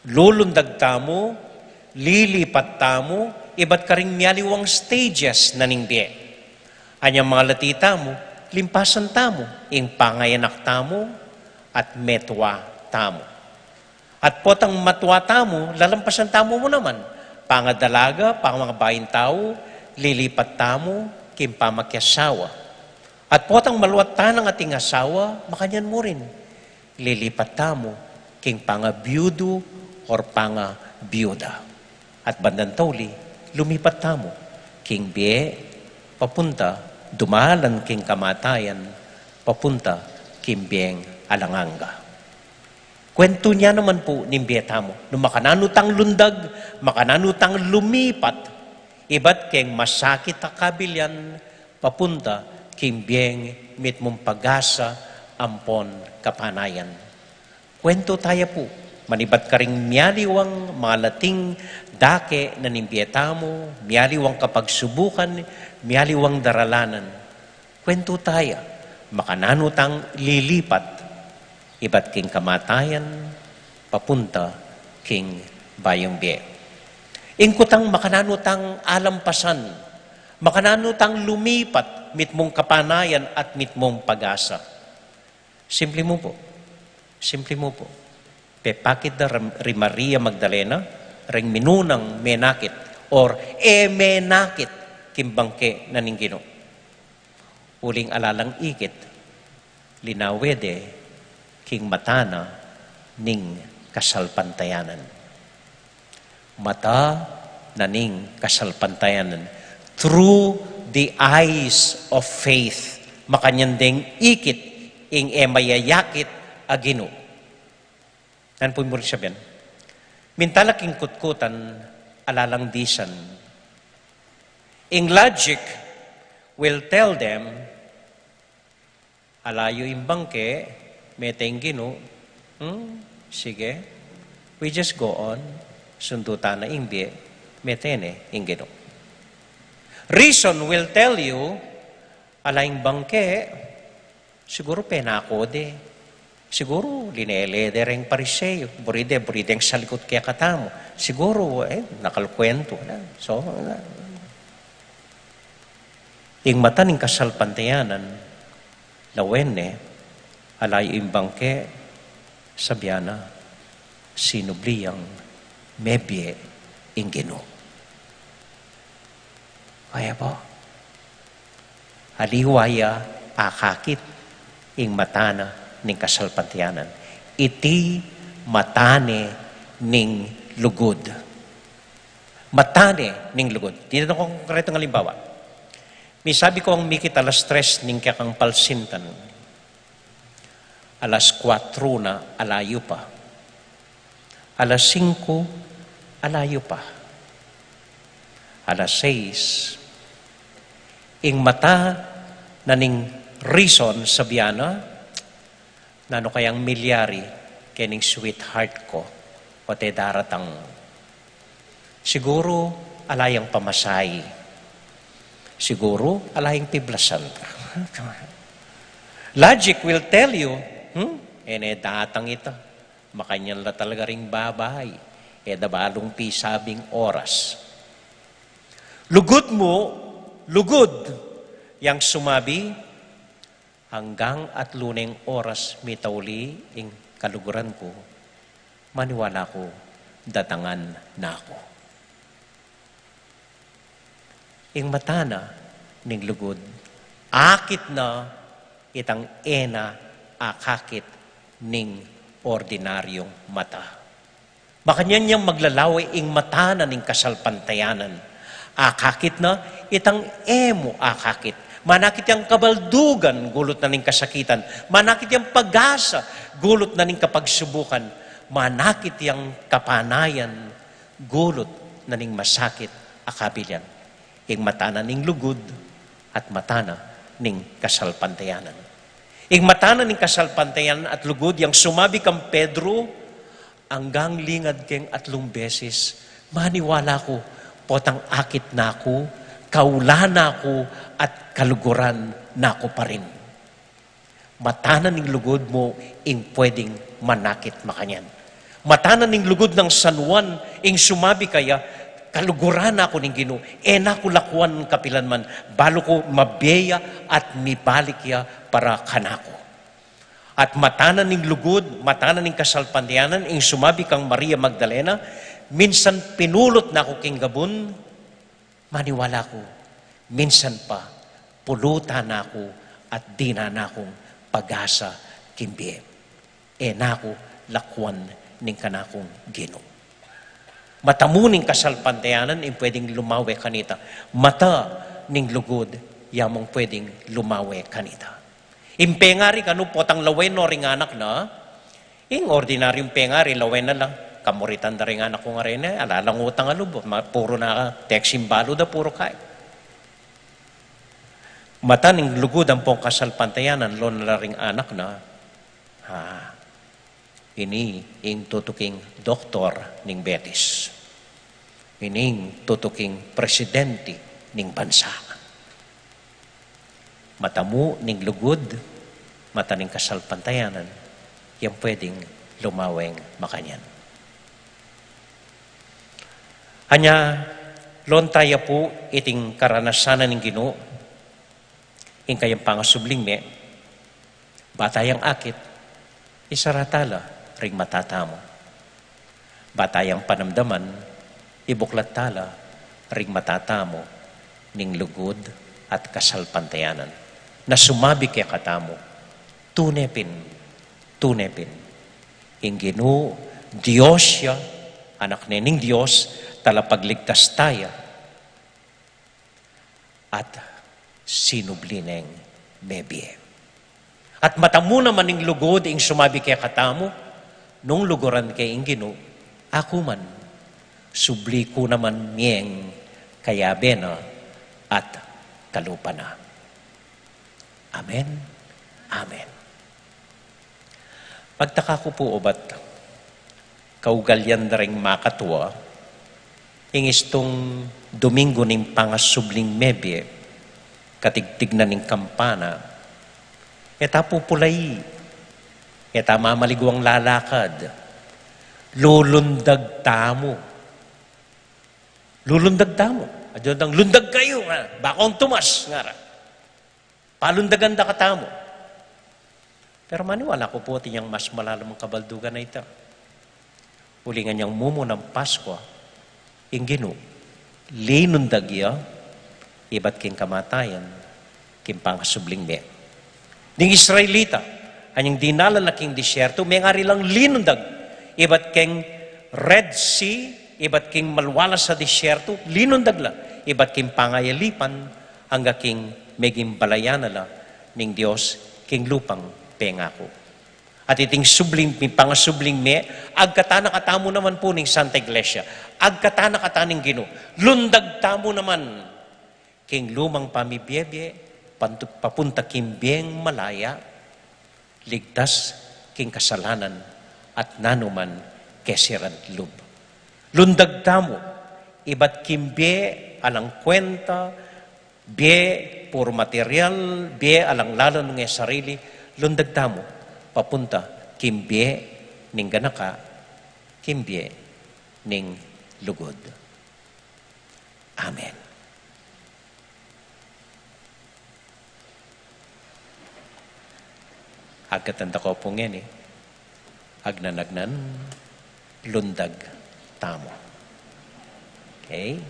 Lulundag tamo, lilipat tamo, iba't karing miyaliwang stages na ning biye. Anyang mga latita mo, limpasan tamo, ing pangayanak tamo, at metwa tamo. At potang matwa tamo, lalampasan tamo mo naman. Pangadalaga, pang mga bayin tao, lilipat tamo, kim pamakyasawa. At potang maluwat tanang ating asawa, makanyan mo rin. Lilipat tamo, king pangabiyudo or pangabiyuda. At bandang tauli, lumipat tamo, king biye, papunta, dumalan king kamatayan, papunta, king biyeng alanganga. Kwento niya naman po ni Bieta mo, nung makananutang lundag, makananutang lumipat, iba't keng masakit akabilyan, papunta, kimbiyeng mitmong pagasa, ampon kapanayan. Kwento tayo po, manibat ka ring miyaliwang mga lating dake na ni Bieta mo, miyaliwang kapagsubukan, miyaliwang daralanan. Kwento tayo, makananutang lilipat, iba't king kamatayan, papunta king bayong biye. Ingkutang makananutang alampasan, makananutang lumipat, mitmong kapanayan at mitmong pag-asa. Simple mo po. Pepakit da Maria Magdalena, ring minunang menakit, or menakit, kimbangke na ninggino. Uling alalang ikit, linawede, king matana ning kasalpantayanan. Mata na ning kasalpantayanan. Through the eyes of faith, makanyandeng ikit, ing emayayakit agino. Yan po mo rin sabihin. Mintalaking kutkutan, alalang disan. Ing logic will tell them, alayo imbangke, meteng gino, sige, we just go on, sundutan na ingbi, metene ingino. Reason will tell you, alaing bangke, siguro penakode, siguro linelede ring pariseyo, buride ang salikot kaya katamo, siguro, nakalkwento na. So, ing mata ning kasalpantayanan, lawene, alay imbangke, sabyana, sinubliyang mebye ingino. Kaya po, aliwaya akakit ing matana ning kasalpantiyanan. Iti matane ning lugod. Matane ning lugod. Dito na kong konkretong halimbawa. May sabi ko ang mikit alas 3 ning kakang palsintan. Alas 4 na alayo pa. Alas 5, alayo pa. Alas 6, ing mata na ning reason sabiana, nano kayang milyari kening sweetheart ko, pati daratang. Siguro, alayang pamasay. Siguro, alayang piblasan. Logic will tell you, datang ito. Makanyang la talaga ring babahay. Dabalong pisabing oras. Lugod mo, lugod, yang sumabi, hanggang at luneng oras mitauli ing kaluguran ko, maniwala ko, datangan na ako. Ing matana, ning lugod, akit na itang akakit ning ordinaryong mata. Makanyan niyang maglalaway ing mata na ning kasalpantayanan. Akakit na itang emo akakit. Manakit yang kabaldugan, gulot na ning kasakitan. Manakit yang pag-asa, gulot na ning kapagsubukan. Manakit yang kapanayan, gulot na ning masakit akabilyan. Ing mata na ning lugod at mata na ning kasalpantayanan. Ing matanan ning kasalpantayan at lugod yang sumabi kang Pedro, anggang lingad keng 3 beses, maniwala ko, potang akit na ako, kaulan na ako, at kaluguran na ako pa rin. Matanan ning lugod mo, ing pwedeng manakit makanyan. Matanan ning lugod ng San Juan, ing sumabi kaya, kaluguran na ako ning Ginoo, naku lakuan kapilan man, balo ko mabeya at mibalik ya para kanako. At matanan ning lugod, matanan ning kasalpantianan, ing sumabi kang Maria Magdalena, minsan pinulot na ako king gabon, maniwala ko, minsan pa, pulutan na ako at di na akong pag-asa kimbiye. Nako lakuan ning kanakong Ginoo. Matamuning kasalpantayanan, ing pwedeng lumawe kanita. Mata ning lugod, yamong pwedeng lumawe kanita. Impengari kanu potang lawen no ring anak na, ing ordinaryong pengari, lawen na lang. Kamuritan da ring anak ko nga rin, alalang utang alubo, puro na teksim balo da puro kay. Mata ning lugod ang pong kasalpantayanan, lon na ring anak na, ini ing tutuking doktor ning Betis. Ining tutuking presidente ning bansa. Matamu ning lugod, mata ning kasalpantayanan, yang pwedeng lumaweng makanyan. Anya, lontaya po iting karanasanan ning Ginoo, ing kayang pangasubling me, batayang akit, isaratala, ring matatamo. Batayang panamdaman, ibuklat tala, ring matatamo, ning lugod at kasalpantayanan. Na sumabi kaya katamo, tunepin, ing Ginoo, Diyos siya, anak nening Diyos, talapagligtas taya, at sinublineng mebie. At matamu naman ning lugod, ing sumabi kaya katamo, nung luguran kay ing Ginoo, ako man, subli ko naman miyeng kayabe na at kalupa na. Amen. Amen. Pagtaka ko po obat, kaugalyan na rin makatwa, ingistong Domingo ning pangasubling mebye, katigtig na ning kampana, eta pupulay, eta mamaligwang lalakad, lulundag tamo. Lulundag tamo. Adyo nang lundag kayo nga, bakong tumas nga ra. Palundagan da katamo. Pero maniwala ko po tiyang mas malalam ang kabaldugan na ito. Ulingan niyang mumo ng Pasko, ing Ginoo, linundag iya, iba't king kamatayan, king pangasubling me. Ning Israelita, anyang dinala na king disyerto, may ngari lang linundag, iba't king Red Sea, iba't king malwala sa disyerto, linundag la, iba't king pangayalipan, hangga king meging balayanala ning Dios, king lupang pengako. At iting subling, pangasubling me, agkatana katamo naman po ning Santa Iglesia, agkatana kataning Ginoo, lundag tamo naman, king lumang pamibiyebye, papunta kimbiyeng malaya, ligtas king kasalanan, at nanuman kesiran lub. Lundag tamo, iba't kimbiye alang kwenta, biye puro material, biye alang lalo ng sarili, lundag tamo, papunta kimbiye ning ganaka, kimbiye ning lugod. Amen. Agkatanda ko po ngayon agnanagnan, lundag tamo. Okay?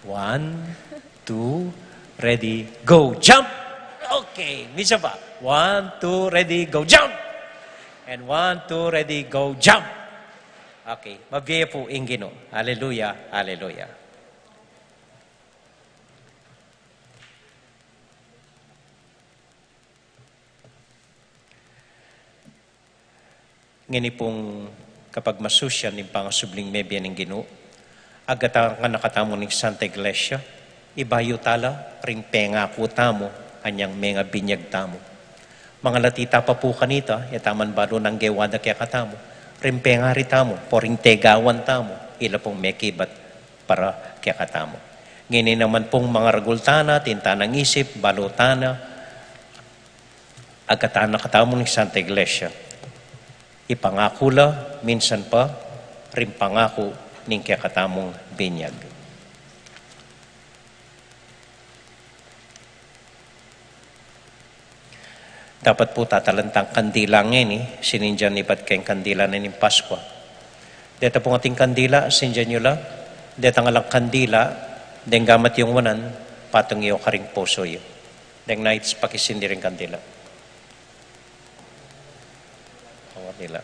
1, 2, ready, go, jump! Okay, misa pa. 1, 2, ready, go, jump! And 1, 2, ready, go, jump! Okay, mabiyaya po ing Ginoo. Hallelujah, hallelujah. Ngini pong kapag masusyan ng pangasubling mebya ng Ginoo, agata nga nakatamo ng Santa Iglesia, ibayo tala, ring penga po tamo, anyang mga binyag tamo. Mga latita pa po kanita, itaman balo ng gewada kaya katamo. Rimpengari tamo, poring tegawan tamo, ila pong mekibat para kaya katamo. Ngini naman pong mga ragultana, tintanang isip, balotana, agatana katamo ng Santa Iglesia. Ipangako la, minsan pa, rimpangako ng kaya katamong binyag. Dapat po tatalantang kandila ngayon sinindyan ibat kayong kandila na ng Pasko. Dito po ating kandila, sinindyan nyo lang. Dito nga lang kandila, deng gamat yung wanan, patong iyo karing puso yun. Deng nights, pakisindi rin kandila. Awat nila.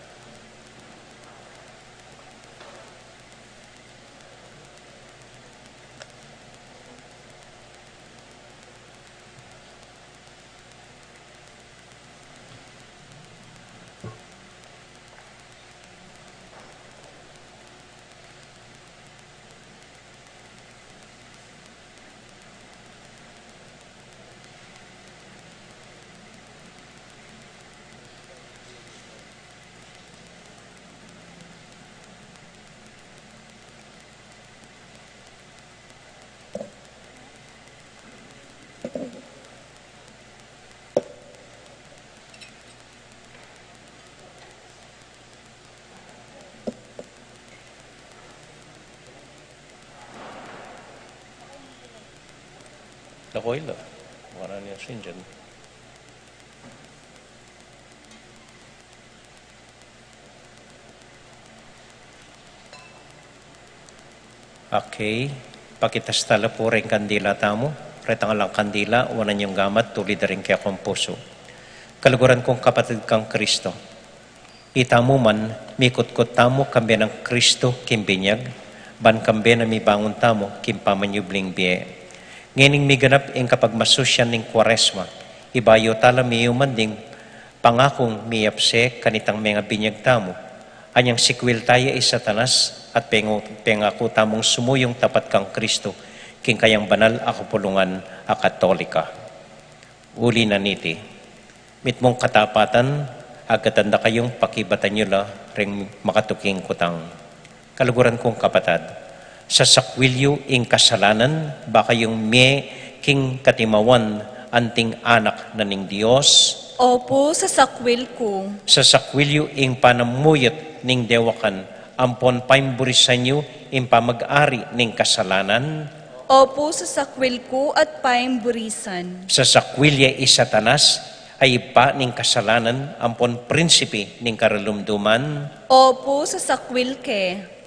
Lakoy la. Wala niya sinjan. Okay. Pakitas tala po rin kandila tamo. Retang lang kandila, wanan yung gamat, tulid rin kaya kong puso. Kaluguran kong kapatid kang Kristo. Itamo man, mikot-kot tamo, kambi ng Kristo, kimbinyag. Ban kambi na may bangon tamo, kimpamanyubling biye. Ngayon may ganap ang kapag masusyan ng Kwaresma, ibayo tala miyuman ding pangakong miyapse kanitang mga binyag tamo. Anyang sikwil tayo ay Satanas at pengako tamong sumuyong tapat kang Kristo, king kayang banal ako pulungan a Katolika. Uli na niti, mitmong katapatan, agatanda kayong pakibatan nyo la ring makatuking kutang. Kaluguran kong kapatad, sa sakwilyo ing kasalanan, baka yung king katimawan anting anak na ning Diyos. Opo, sa sakwil ko. Sa sakwilyo ing panamuyot ning dewakan, ampon paimburisan nyo ing pamag-ari ning kasalanan. Opo, sa sakwil ko at paimburisan. Sa sakwilya i Satanas, ay ipa ning kasalanan, ampon prinsipe ning karalumduman. Opo, sa sakwil ke.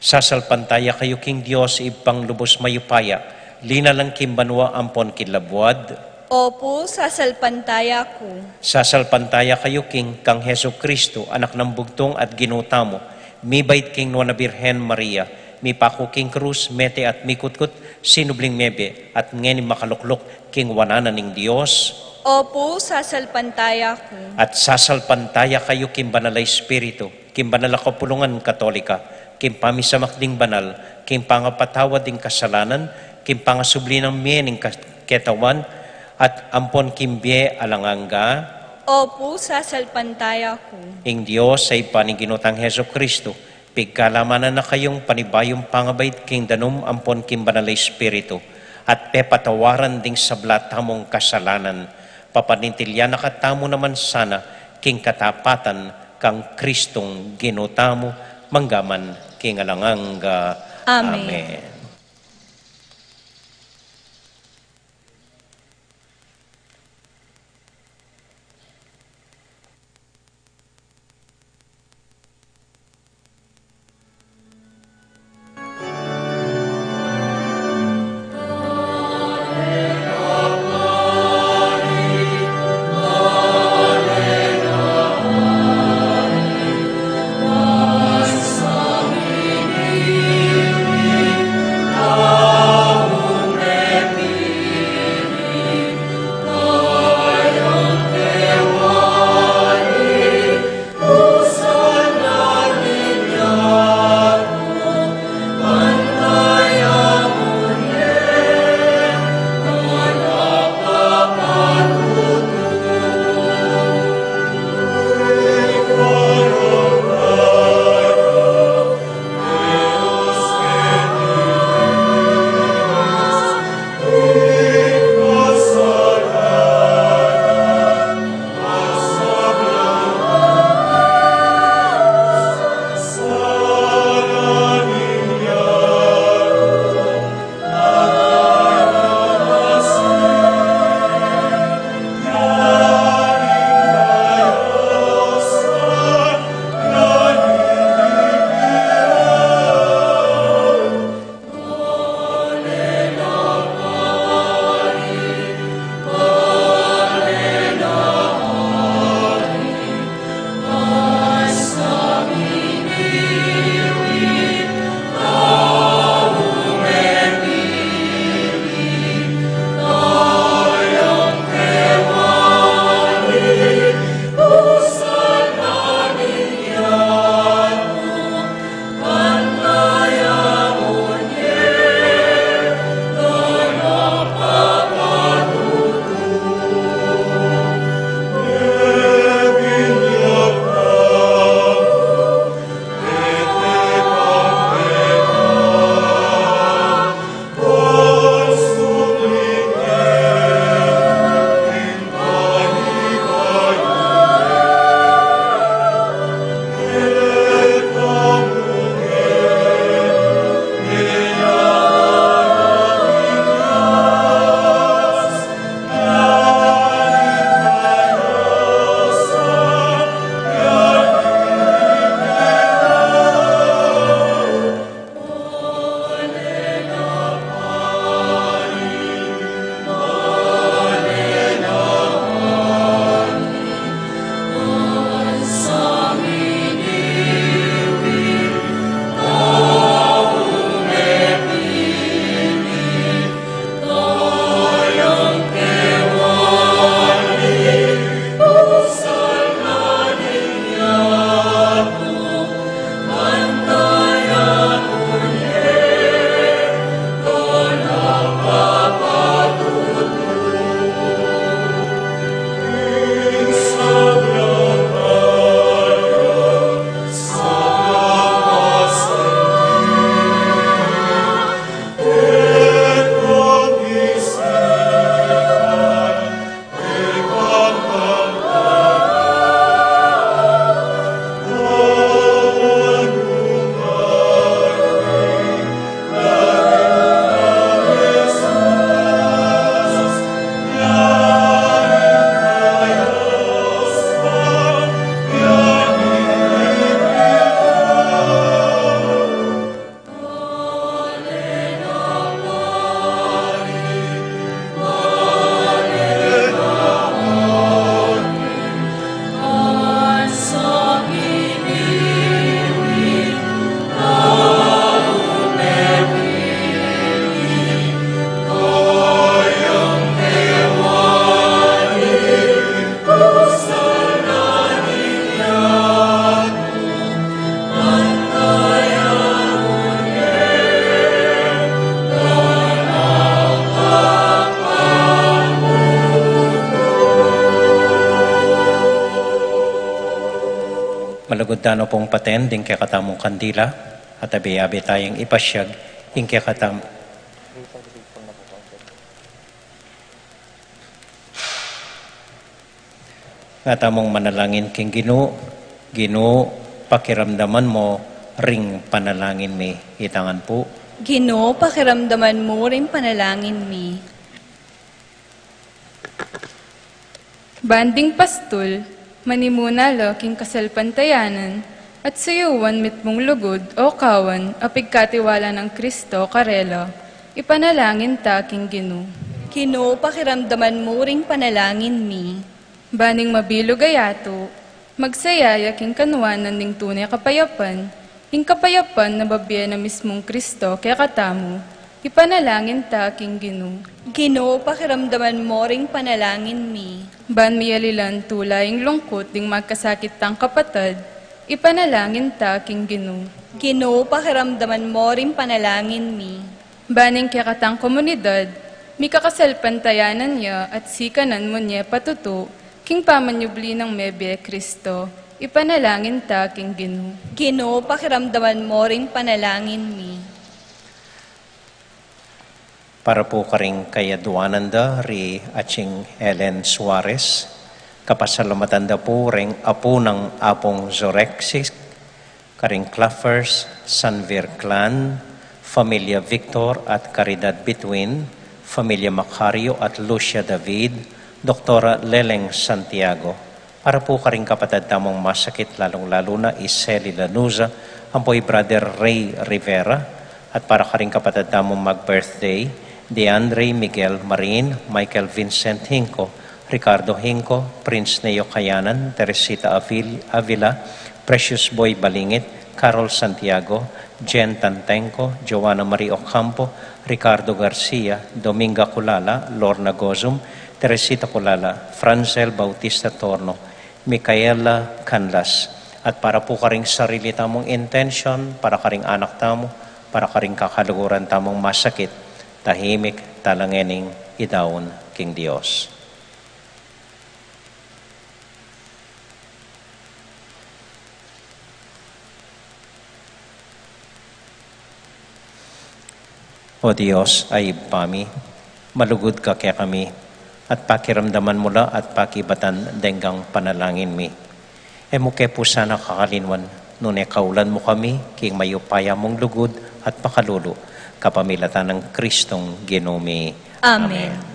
Sasalpantaya kayo king Diyos ipang lubos mayupaya, lina lang kimbanwa ampon kilabwad. Opo, sasalpantaya ko. Sasalpantaya kayo king kang Heso Kristo, anak ng bugtong at ginutamo, mibait king Nuana Birhen Maria, mipako king krus, mete at mikutkut, sinubling mebe, at ngeni makaluklok king wanana ning Diyos. Opo, sasalpantaya ko. At sasalpantaya kayo king banalay Espiritu, king banala kapulungan Katolika, king pamisamak ding banal, king pangapatawad ding kasalanan, king pangasubli ng miyening ketawan, at ampon kimbye alanganga. Opo, sasalpantaya ko. Ing Diyos ay paniginutang Heso Kristo, pigkalamanan na kayong panibayong pangabait king danum ampon king banalay Espiritu, at pepatawaran ding sablat tamong kasalanan, papanintilya na katamo naman sana, king katapatan kang Kristong ginutamo, manggaman king alanganga. Amen. Amen. malugod tano pong paten, din kaya katamong kandila, at abi-abi tayong ipasyag, din kaya katamong. Nga tamong manalangin king Ginoo, pakiramdaman mo, ring panalangin mi. Itangan po. Ginoo, pakiramdaman mo rin panalangin mi. Banding pastul, manimunalo king kasalpantayanan, at suyuwan mitmong lugod o kawan, apigkatiwala ng Kristo karelo, ipanalangin ta king Ginoo. Ginoo, pakiramdaman mo rin panalangin mi. Baning mabilo gayato, magsayaya king kanwanan ning tunay kapayapan, king kapayapan na babiya na mismong Kristo kaya katamo, ipanalangin ta king Ginoo. Ginoo, pakiramdaman mo rin panalangin mi. Ban miyalilan tulaying lungkot ding magkasakit tang kapatid, ipanalangin ta king Ginoo. Ginoo, pakiramdaman mo rin panalangin mi. Baning kaya katang komunidad, mi kakasalpantayanan niya at sikanan mo niya patuto, king pamanyubli ng Mebye Kristo, ipanalangin ta king Ginoo. Ginoo, pakiramdaman mo rin panalangin mi. Para po karing kayaduanan da, ri Aching Helen Suarez, kapasalamatan da po ring apo ng Apong Zorexis, karing Claffers, Sanvir Clan, Familia Victor at Caridad Between, Familia Macario at Lucia David, Doktora Leleng Santiago. Para po karing kapatid tamong masakit lalong-lalo na Iseli Lanuza, ampoy Brother Ray Rivera, at para karing kapatid tamong mag-birthday, DeAndre Miguel Marin, Michael Vincent Hinco, Ricardo Hinco, Prince Neo Kayanan, Teresita Avila, Precious Boy Balingit, Carol Santiago, Jen Tantenco, Joanna Marie Ocampo, Ricardo Garcia, Dominga Culala, Lorna Gozum, Teresita Culala, Francel Bautista Torno, Micaela Canlas. At para po karing sarili tamong intention, para karing anak tamo, para karing kakaluguran tamong masakit, tahimik talangening idawon king Dios. O Diyos ay pami, malugod ka kaya kami, at pakiramdaman mula at pakibatan denggang panalangin mi. E mo ke po sana kakalinwan, nune kaulan mo kami, king mayupaya mong lugod at pakalulu, kapamilatan ng Kristong Ginoo. Amen.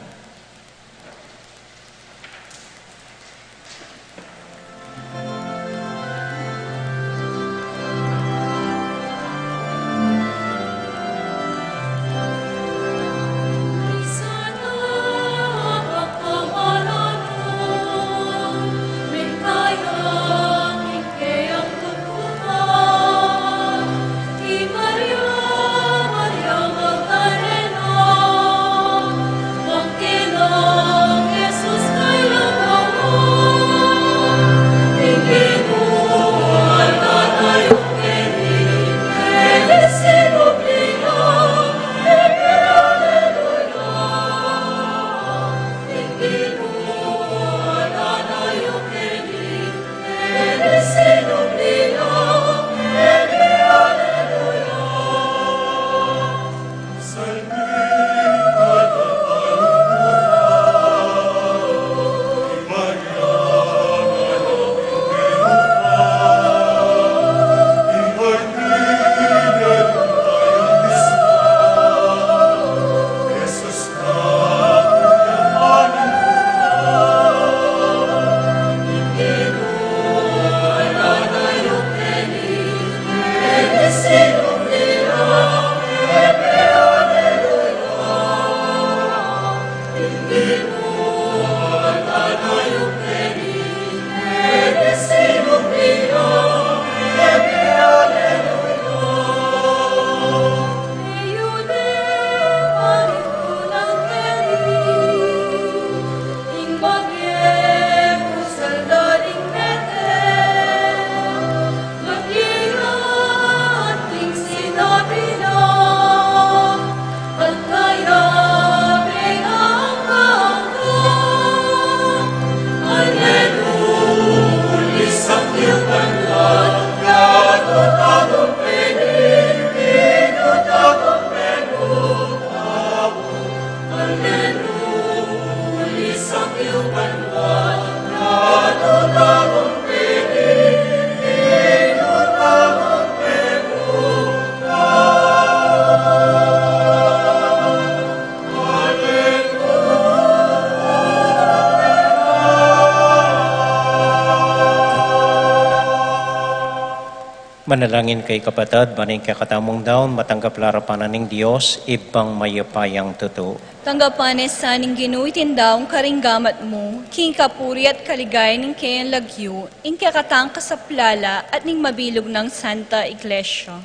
Manalangin kay kapatid, baning kay katamong daon, matanggap larapanan ng Diyos, ibang mayapayang totoo. Tanggapan sa ning ginuitin daw ang karinggamat mo, king kapuri at kaligay ning kayang lagyo, ing kakatang kasaplala at ning mabilog ng Santa Iglesia.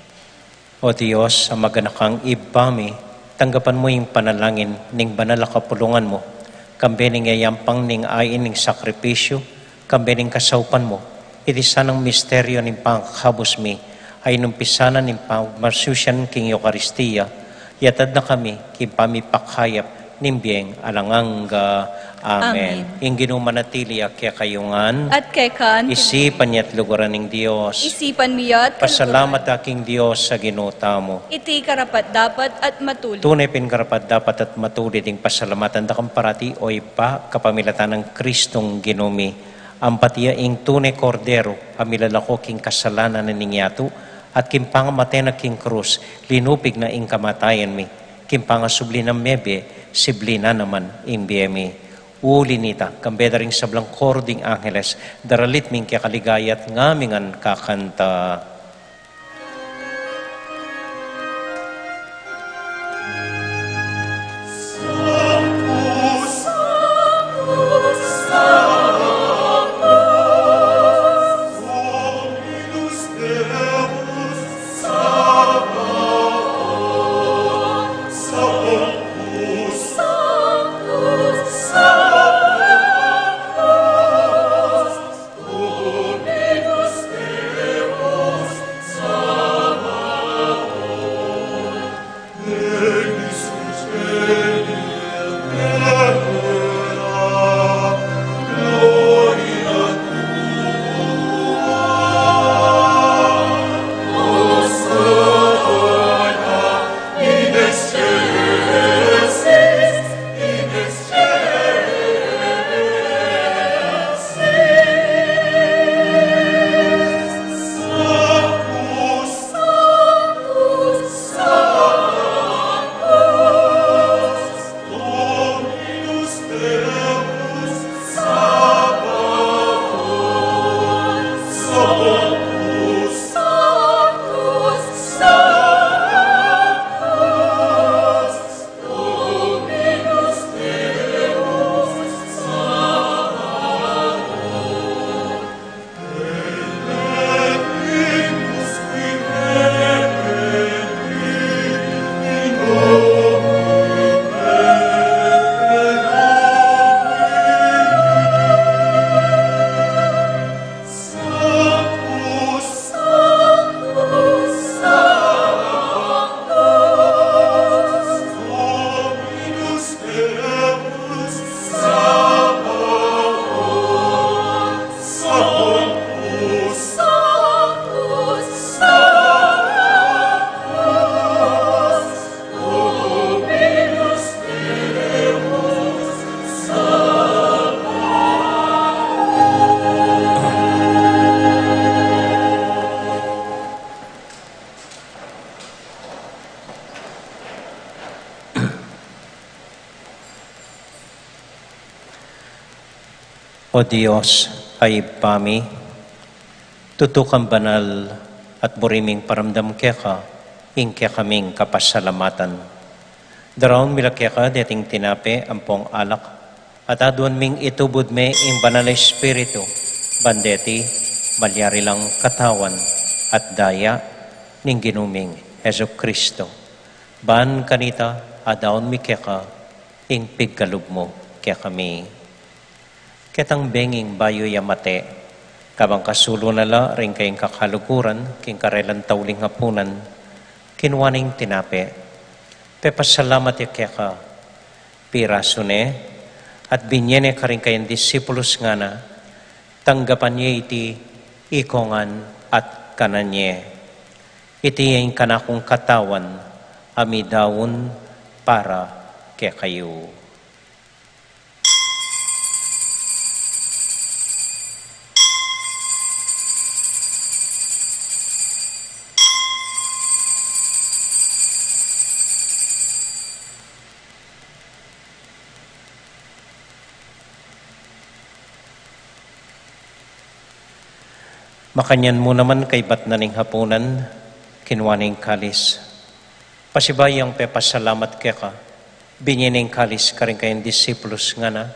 O Diyos, sa maganakang ibami, tanggapan mo yung panalangin ning banal na kapulungan mo, kambe ning yayampang ning ayin ning sakripisyo, kambe ning kasaupan mo, iti sanang misteryo ning pangkabos mi, ay numpisanan ning pangmarsusyan king Eucharistia, yatad na kami, kimpamipakayap, nimbiyeng alanganga. Amen. Ing ginumanatili kaya kayungan, At kay kaan, isipan niya't lugaran ng Diyos. isipan miyat, Pasalamat aking Diyos sa ginutamo. iti karapat dapat at matuloy. Tunay pinkarapat dapat at matulid ding pasalamatan da kang parati o ipa kapamilatan ng Kristong ginumi. Ang patiya ing tunay kordero, pamilalako king kasalanan na ningyato, at kimpangamatay na king krus, linupig na ing kamatayan mi. Kimpangasubli ng mebe, sibli na naman ing biyemi. Uli nita, kambeda ring sablang koro ding angeles, daralit ming kaya kaligayat ngamingan kakanta. O Diyos, ay pami, tutukang banal at buriming paramdam keka, ingke kaming kapasalamatan. Daraon mila keka deting tinape ampong alak, at aduan ming itubod me ing banal na espiritu, bandeti, malyari lang katawan, at daya, ning ginuming Heso Kristo. Ban kanita, adaon mi keka, ing pigkalub mo kaya kami. Ketang benging bayo yamate, kabang kasulo nala ring kayong kakalukuran, king karelan tauling hapunan, kinwaning tinape. Pepasalamat ya keka, pirasune, at binyene ka rin kayong disipulos nga na, tanggapan niya iti ikongan at kananye. Iti yung kanakong katawan, amidawon para kaya kayo. Makanyan mo naman kay bat na ning hapunan, kinwaning kalis. Pasibayang pepasalamat kaya ka, binyining kalis ka rin kayong disiplos nga na,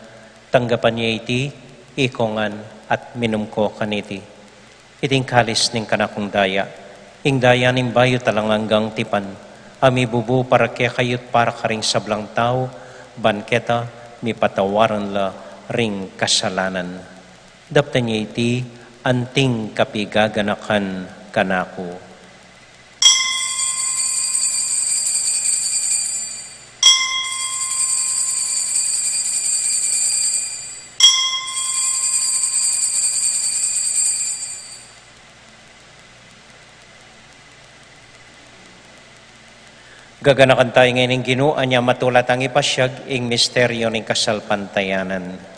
tanggapan niya iti, ikongan at minum ko kaniti. Iting kalis ning kanakong daya, ing daya ning bayo talang hanggang tipan, ami bubu para kaya kayot para karing sablang tao, banketa, mi patawaran la ring kasalanan. Dapta niya iti, anting kapigaganakan kanako. Gaganakan tayo ngayon ng Ginoo anya matulat ang ipasyag ing misteryo ng kasalpantayanan.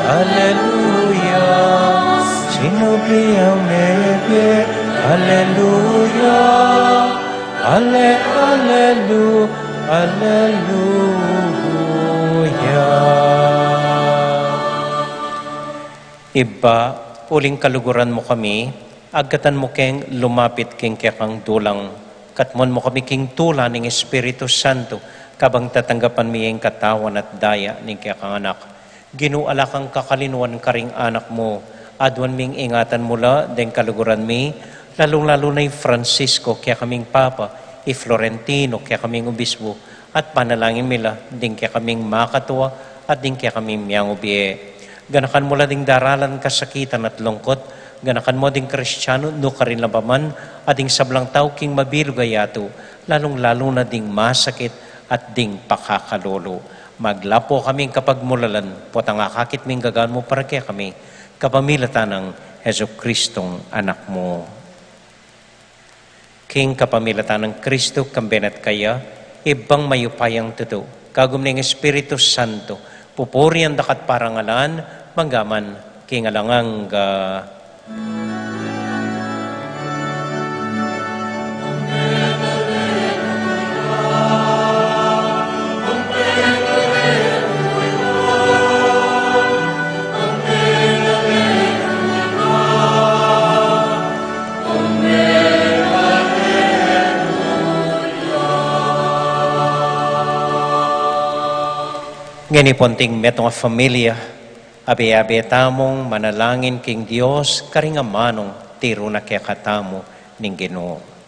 Alleluia, sinubli ang nebe, alleluia, alleluia, alleluia. Iba, uling kaluguran mo kami, agatan mo keng lumapit keng kekang dulang, katmon mo kami king tula ng Espiritu Santo, kabang tatanggapan mi ang katawan at daya ng kekang anak. Ginuala kang kakalinuan karing anak mo, adwan ming ingatan mula, den kaluguran mi, lalong-lalo na Francisco, kaya kaming Papa, Florentino, kaya kaming Obispo, at panalangin mila, din kaya kaming makatuwa, at din kaya kaming miyang ubiye. Ganakan mula ding daralan kasakitan at lungkot, ganakan mo ding Kristiyano, no karin labaman, at ding sablang tao king mabilugayato, lalong-lalo na ding masakit at ding pakakalolo. Maglapo kaming kapag mulalan, potang akakit ming gagaan mo para kaya kami, kapamilatan ng Heso Kristong anak mo. King kapamilatan ng Kristo, kambenat kaya, ibang mayupayang tuto, kagum ng Espiritu Santo, pupuri ang dakat parangalan, manggaman, king alangang ngani ponting metong familia, abe-abe tamong manalangin king Dios, karingamanong tiro na kaya katamo ning Ginoo.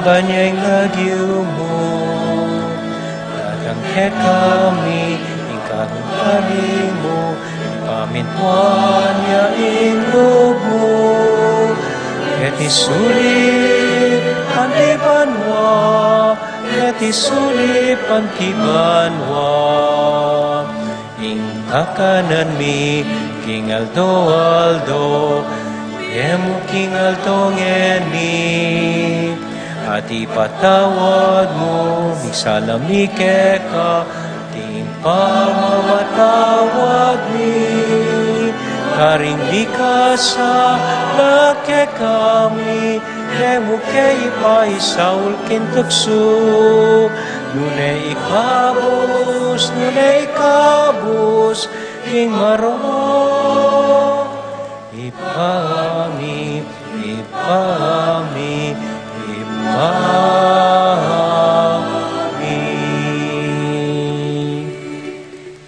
Banyang lagyo mo, dadangke kami, ikaw kami mo, ipamintuan niya ingog mo, ket isulip ang tibanwa, ket isulip ang tibanwa, ing kakanan mi, king aldo, emo king aldo ngeni, at ipatawad mo, misalamike ka, ting pamamatawad mi. Karing di ka sa lake kami, emo kay ipaisaul kintagso. Nunay ikabos, king maro. Ipami.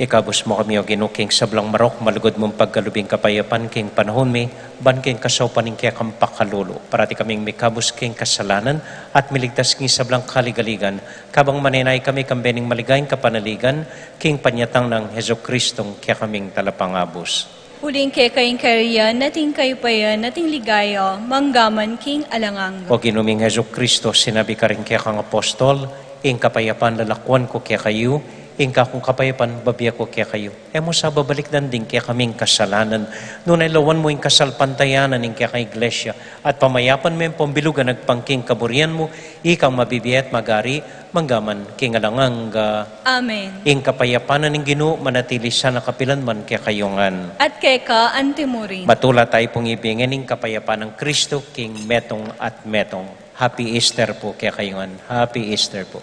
Ikabos mo kami o ginuking sablang marok, malugod mong pagkalubing kapayapan king panahon mi, ban king kasaw paning kaya kang pakalulo. Parati kaming mikabos king kasalanan at miligtas king sablang kaligaligan. Kabang maninay kami kambening maligayin kapanaligan, king panyatang ng Heso Kristong kaya kaming talapangabos. Uling kay kayong kariyan, nating kayo pa yan, nating ligaya, manggaman king alangang. O ginuming Heso Kristo, sinabi ka rin kaya kang apostol, ing kapayapan lalakwan ko kaya kayo, Ingka kung kapayapan, babiya ko kaya kayo. Mo sa babalik din kaya kaming kasalanan. Noon ay lawan mo yung kasalpantayanan ng kaya ka iglesia. At pamayapan mo yung pambilugan, nagpangking kaburian mo, ikang mabibiyat magari, manggaman, kingalangang Amen. ing kapayapanan ng Ginoo manatili sa nakapilan man kaya kayongan. At keka antimuri. Matula tayo pong ibingin ng kapayapan ng Kristo, King Metong at Metong. Happy Easter po kaya kayongan. Happy Easter po.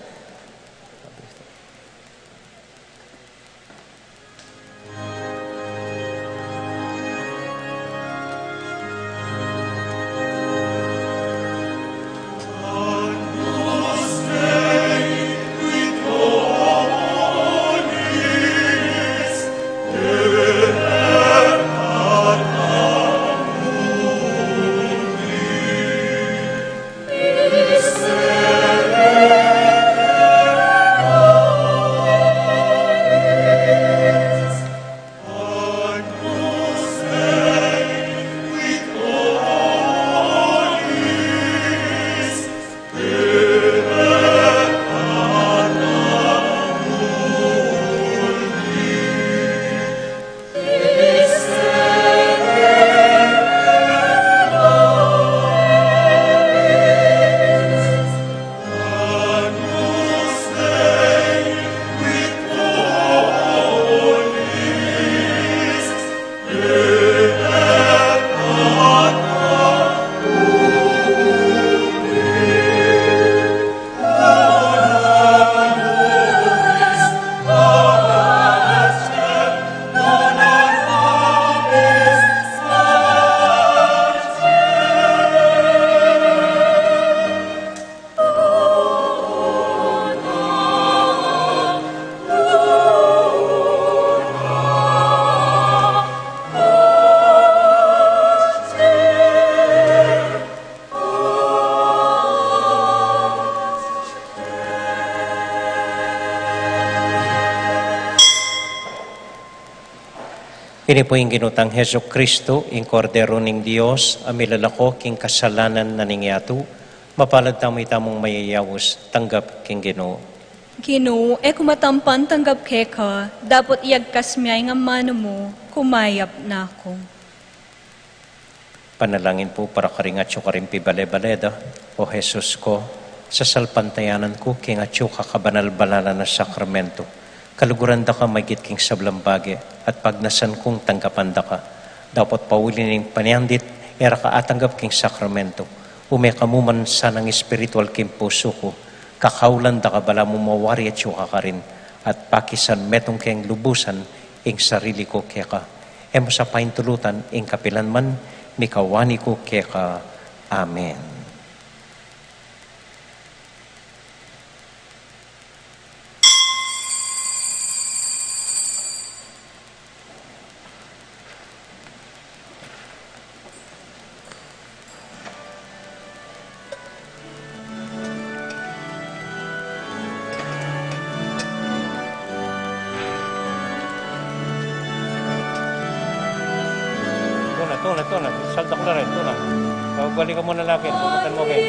Ini po yung ginutang Heso Kristo, yung kordero ng Diyos, amilalako king kasalanan na ningyatu, mapalad tamo'y tamong mayayawos, tanggap king Ginoo. Ginoo, kumatampan tanggap keka, dapat iagkas miyay nga mano mo, kumayap na ako. Panalangin po para karingat siyo karimpi bale-baleda, o Jesus ko, sa salpantayanan ko, king at siyo kakabanal-balalan na sakramento. Kaluguran da ka magit king sablambage at pagnasan kong tanggapan da ka. Dapat paulin ng panyandit, era ka atanggap king sakramento. Umekamuman sa ng espiritual king puso ko. Kakaulan da ka bala mo mawari at syuka ka rin. At pakisan metong king lubusan, ing sarili ko kaya ka. Emo sa paintulutan, ing kapilan man, mikawani ko kaya ka. Amen. Ito na. Salta ko na rin. Ito na. Balik ka muna laki. Pumuntan mo kayo.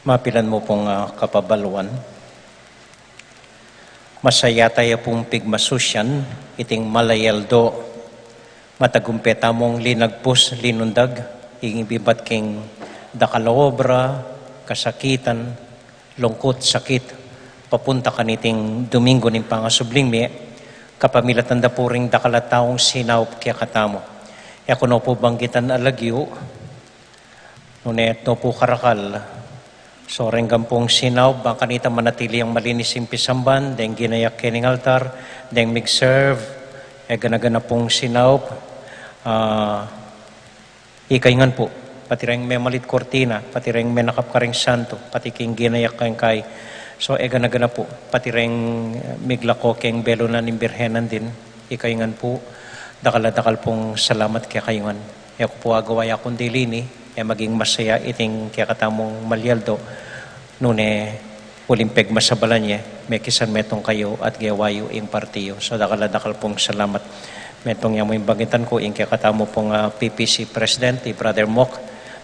Mapilan mo pong kapabaluan. Masaya tayo pong pigmasusyan, iting malayaldo, matagumpeta mong linagpus, linundag, ibibat king dakalobra, kasakitan, lungkot, sakit, papunta ka niting Domingo ng pangasubling mi, kapamilatan da po ring dakalataong sinaup kaya katamo. E kuno po banggitan alagyo, nunet no po karakal, so renggam pong sinaup, bang kanita manatili ang malinis yung pisamban, deng ginayak kining altar, deng mig-serve, e ganagana pong sinaup, ikaingan po, pati rin may malit kortina, pati rin may nakapkaring santo, pati king ginayak kayong kay. So, ganagana po, pati rin miglako keng belo na ng birhenan din, ikaingan po, dakal pong salamat kaya kayungan. Ako po agawaya akong dilini, maging masaya iting kaya katamong malyaldo, nune ulimpeg masabalan niya, may kisan metong kayo at gawayo ing partiyo. So, dakal pong salamat. Metong yung bagitan ko, yung kakatamo pong PPC President, Brother Mok,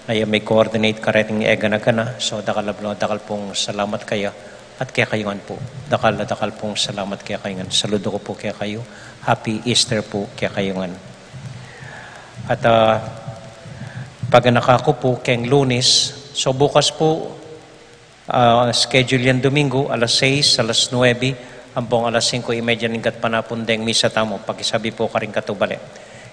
na yung may coordinate kareting eganagana. So, dakal pong salamat kayo. At kaya kayungan po. Dakal pong salamat kaya kayungan. Saludo ko po kaya kayo. Happy Easter po kaya kayungan. At pag nakako po kayong Lunes, so bukas po, schedule yan Domingo, alas 6, alas 9, ampong alas 5:30 ng katpanapundeng misa tamo, pakisabi po ka rin katubali.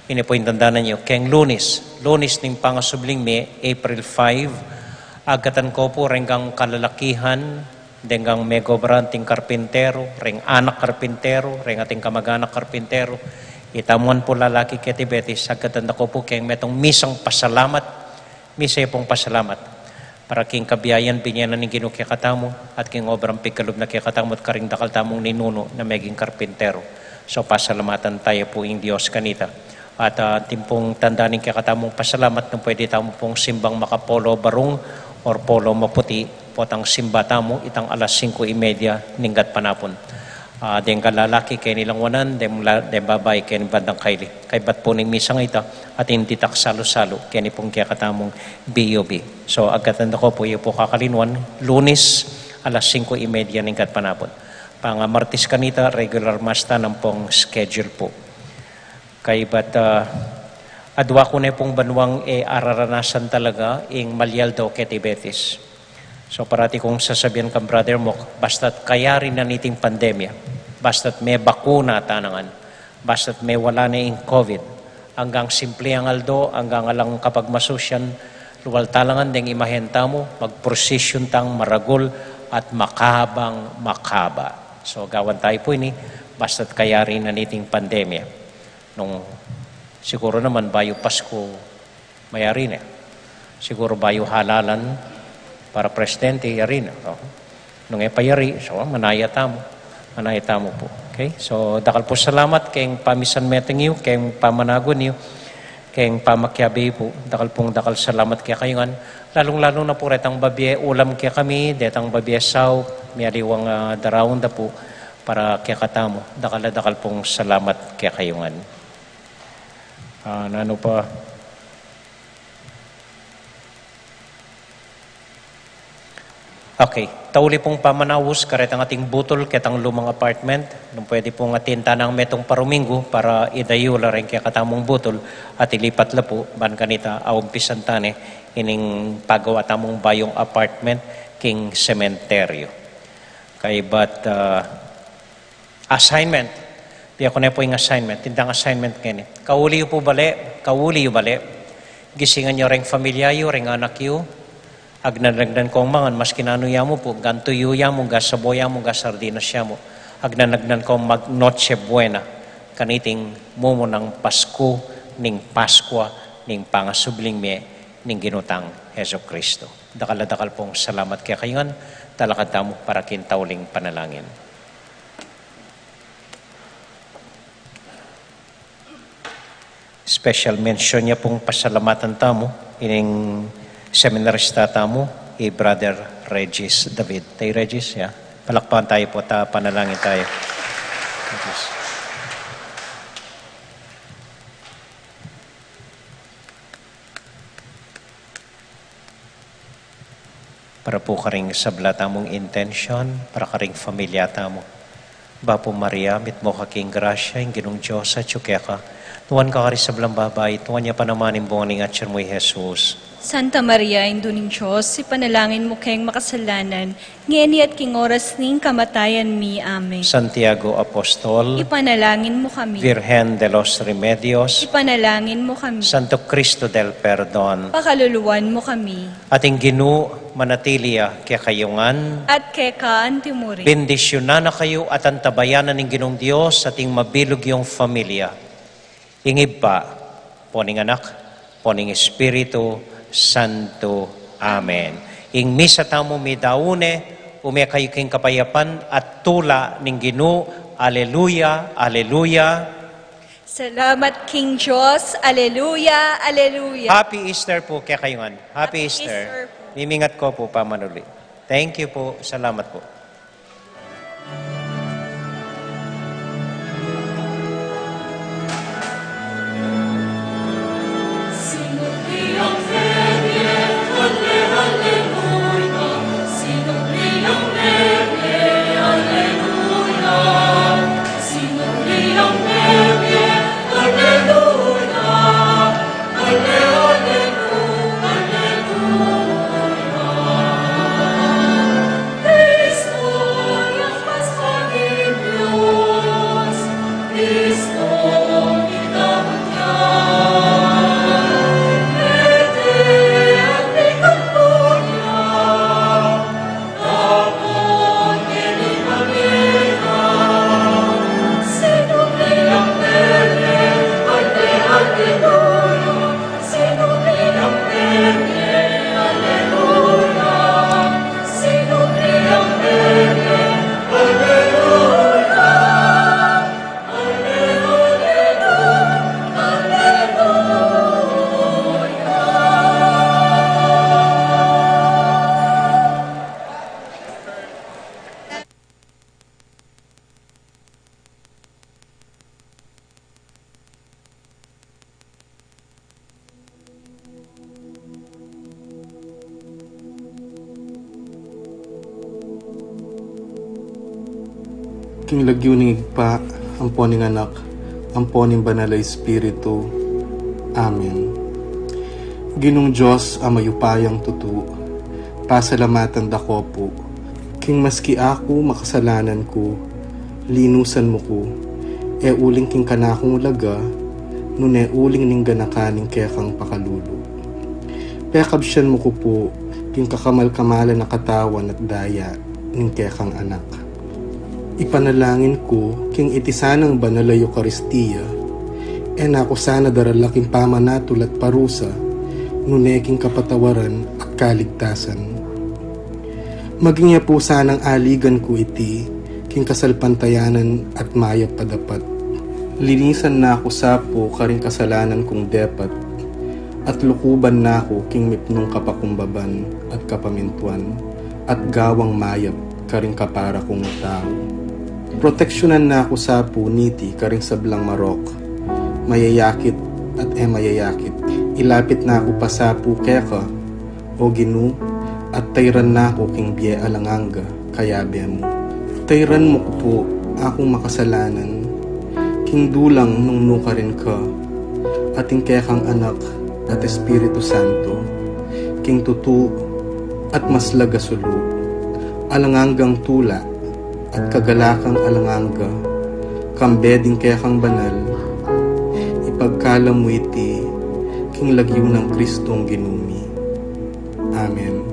Ini po yung tandaan niyo. Keng Lunes ng pangasubling May, April 5, agatan ko po renggang kalalakihan, denggang megobranting karpintero, reng anak karpintero, reng ating kamag-anak karpintero, itamuan po lalaki ketibetis, agatan ko po keng metong misang pasalamat, misa pong pasalamat. Para king kabiyayan binyanan ng ginukikatamo at king obrang pigkalub na kikatamo at karing dakal tamong ninuno na meging karpintero. So pasalamatan tayo po in Diyos kanita. At timpong tanda ng kikatamong pasalamat na pwede tamo pong simbang makapolo barong or polo maputi potang simba tamo itang alas 5:30 ninggat panapon. Den kalalaki kay nilang wanan, den babay kay bandang kaili. Kay bat po ning misang ita at hindi tak salo-salo kay ni pong katamong BOB. So agatan ko po iyo po kakalinwan, Lunes alas 5:30 ningkat panapon. Pang Martes kanita regular masta ng pong schedule po. Kay bat adwa ko na pong banwang araranasan talaga ing Malyaldo Ketibetis. So parati kong sasabihan kang Brother Mok, basta't kaya rin na niting pandemya, basta't may bakuna tanangan, basta't may wala na yung COVID, hanggang simple ang aldo, hanggang alang kapag masusyan, luwal talangan ding imahenta mo, mag-procession tang maragol at makabang makaba. So gawan tayo po ini, basta't kaya rin na niting pandemya. Nung siguro naman bayo Pasko mayari na, siguro bayo halalan, para presidente, yari na. Nung payari, so manaya tamo po. Okay? So, dakal po salamat kayong pamisan meting niyo, kayong pamanagon niyo, kayong pamakyabi po. Dakal salamat kaya kayongan. Lalong-lalong na po retang babye, ulam kaya kami, detang babye saw, miyaliwang darawon da po, para kaya katamo. Dakal pong salamat kaya kayongan. Ano pa? Okay, tauli pong pamanawos, karet ang ating butol, ketang lumang apartment, nung pwede pong atinta ng metong parumingo para idayula rin kaya katamong butol at ilipat la po, ban kanita, awag pisantane, ining pagawa tamong bayong apartment, king sementeryo. Kay but assignment, piya ko na po yung assignment, tindang assignment ngayon. Kauli po bale, gisingan nyo ring familiayo, ring anak yo, agnanagnan kong mangan, mas kinanuya mo po, gantuyo ya mo, gasaboya mo, gasardinas siya mo. Agnanagnan kong mag Noche Buena, kaniting mumo ng Pasko, ning Paskwa, ning pangasubling me, ning ginutang Heso Kristo. Dakal pong salamat kaya kayongan, talakad tamo para kintauling panalangin. Special mention niya pong pasalamatan tamo, ining seminarista tamo, Brother Regis David. Tay Regis, yeah. Palakpakan tayo po, panalangin tayo. Regis. para po karing sablata mong intention, para karing familiata mo. Bapo Maria, mit mo kaking grasya, yung ginong Diyos at kaya ka. Tuwan ka kari sa blang babay, tuwan niya pa naman yung buong atsyar mo, Jesus. Santa Maria, Indo ng Diyos, ipanalangin mo kayong makasalanan, ngeni at king oras ning kamatayan mi. Amen. Santiago Apostol, Ipanalangin mo kami. Virgen de los Remedios, Ipanalangin mo kami. Santo Cristo del Perdon, Pakaluluwan mo kami. ating Ginu manatilia kaya kayungan, At keka antimuri. bendisyonan na kayo at antabayanan ng Ginong Diyos ating mabilog yung familia. Ingib pa, poning anak, poning Espiritu Santo. Amen. Ing misa tamo mi daune, kayo king kapayapan at tula ng Ginu. Aleluya, aleluya. Salamat King Diyos. Aleluya, aleluya. Happy Easter po kaya kayungan. Happy Easter. Mimingat ko po pamanuli. Thank you po. Salamat po. King lagyo ning igpa, ampo ning anak, ampo ning banal a Espiritu. Amen. Ginong Diyos amayupayang tutu, pasalamatan dako po. King maski ako makasalanan ko, linusan mo ko, uling king kanakong laga, nune uling ning ganakaning kekang pakalulu. Pekabsyan mo ko po, king kakamal-kamalan na katawan at daya, ning kekang anak. Ipanalangin ko, king itisanang banal a Eucharistia, nako sana daralaking pamanatul at parusa, nuneking kapatawaran at kaligtasan. Maging niya po sanang aligan ko iti, king kasalpantayanan at mayap padapat. Linisan na ako sapo karing kasalanan kong depat, at lukuban na ako king mipnong kapakumbaban at kapamintuan, at gawang mayap karing kapara kong tao. Proteksyonan na ako sa puniti karing sablang marok, mayayakit at mayayakit. Ilapit na ako pa sa keka, o Ginu, at tayran na ako king biye alanganga, kayabe mo. Tayran mo ko po akong makasalanan, king dulang nung nuka rin ka, ating kekang anak at Espiritu Santo, king tutu at maslaga sulu, alanganggang tula, at kagalakang alanganga, kambeding kekang banal, ipagkala mo iti, king lagyo ng Kristong ginumi. Amen.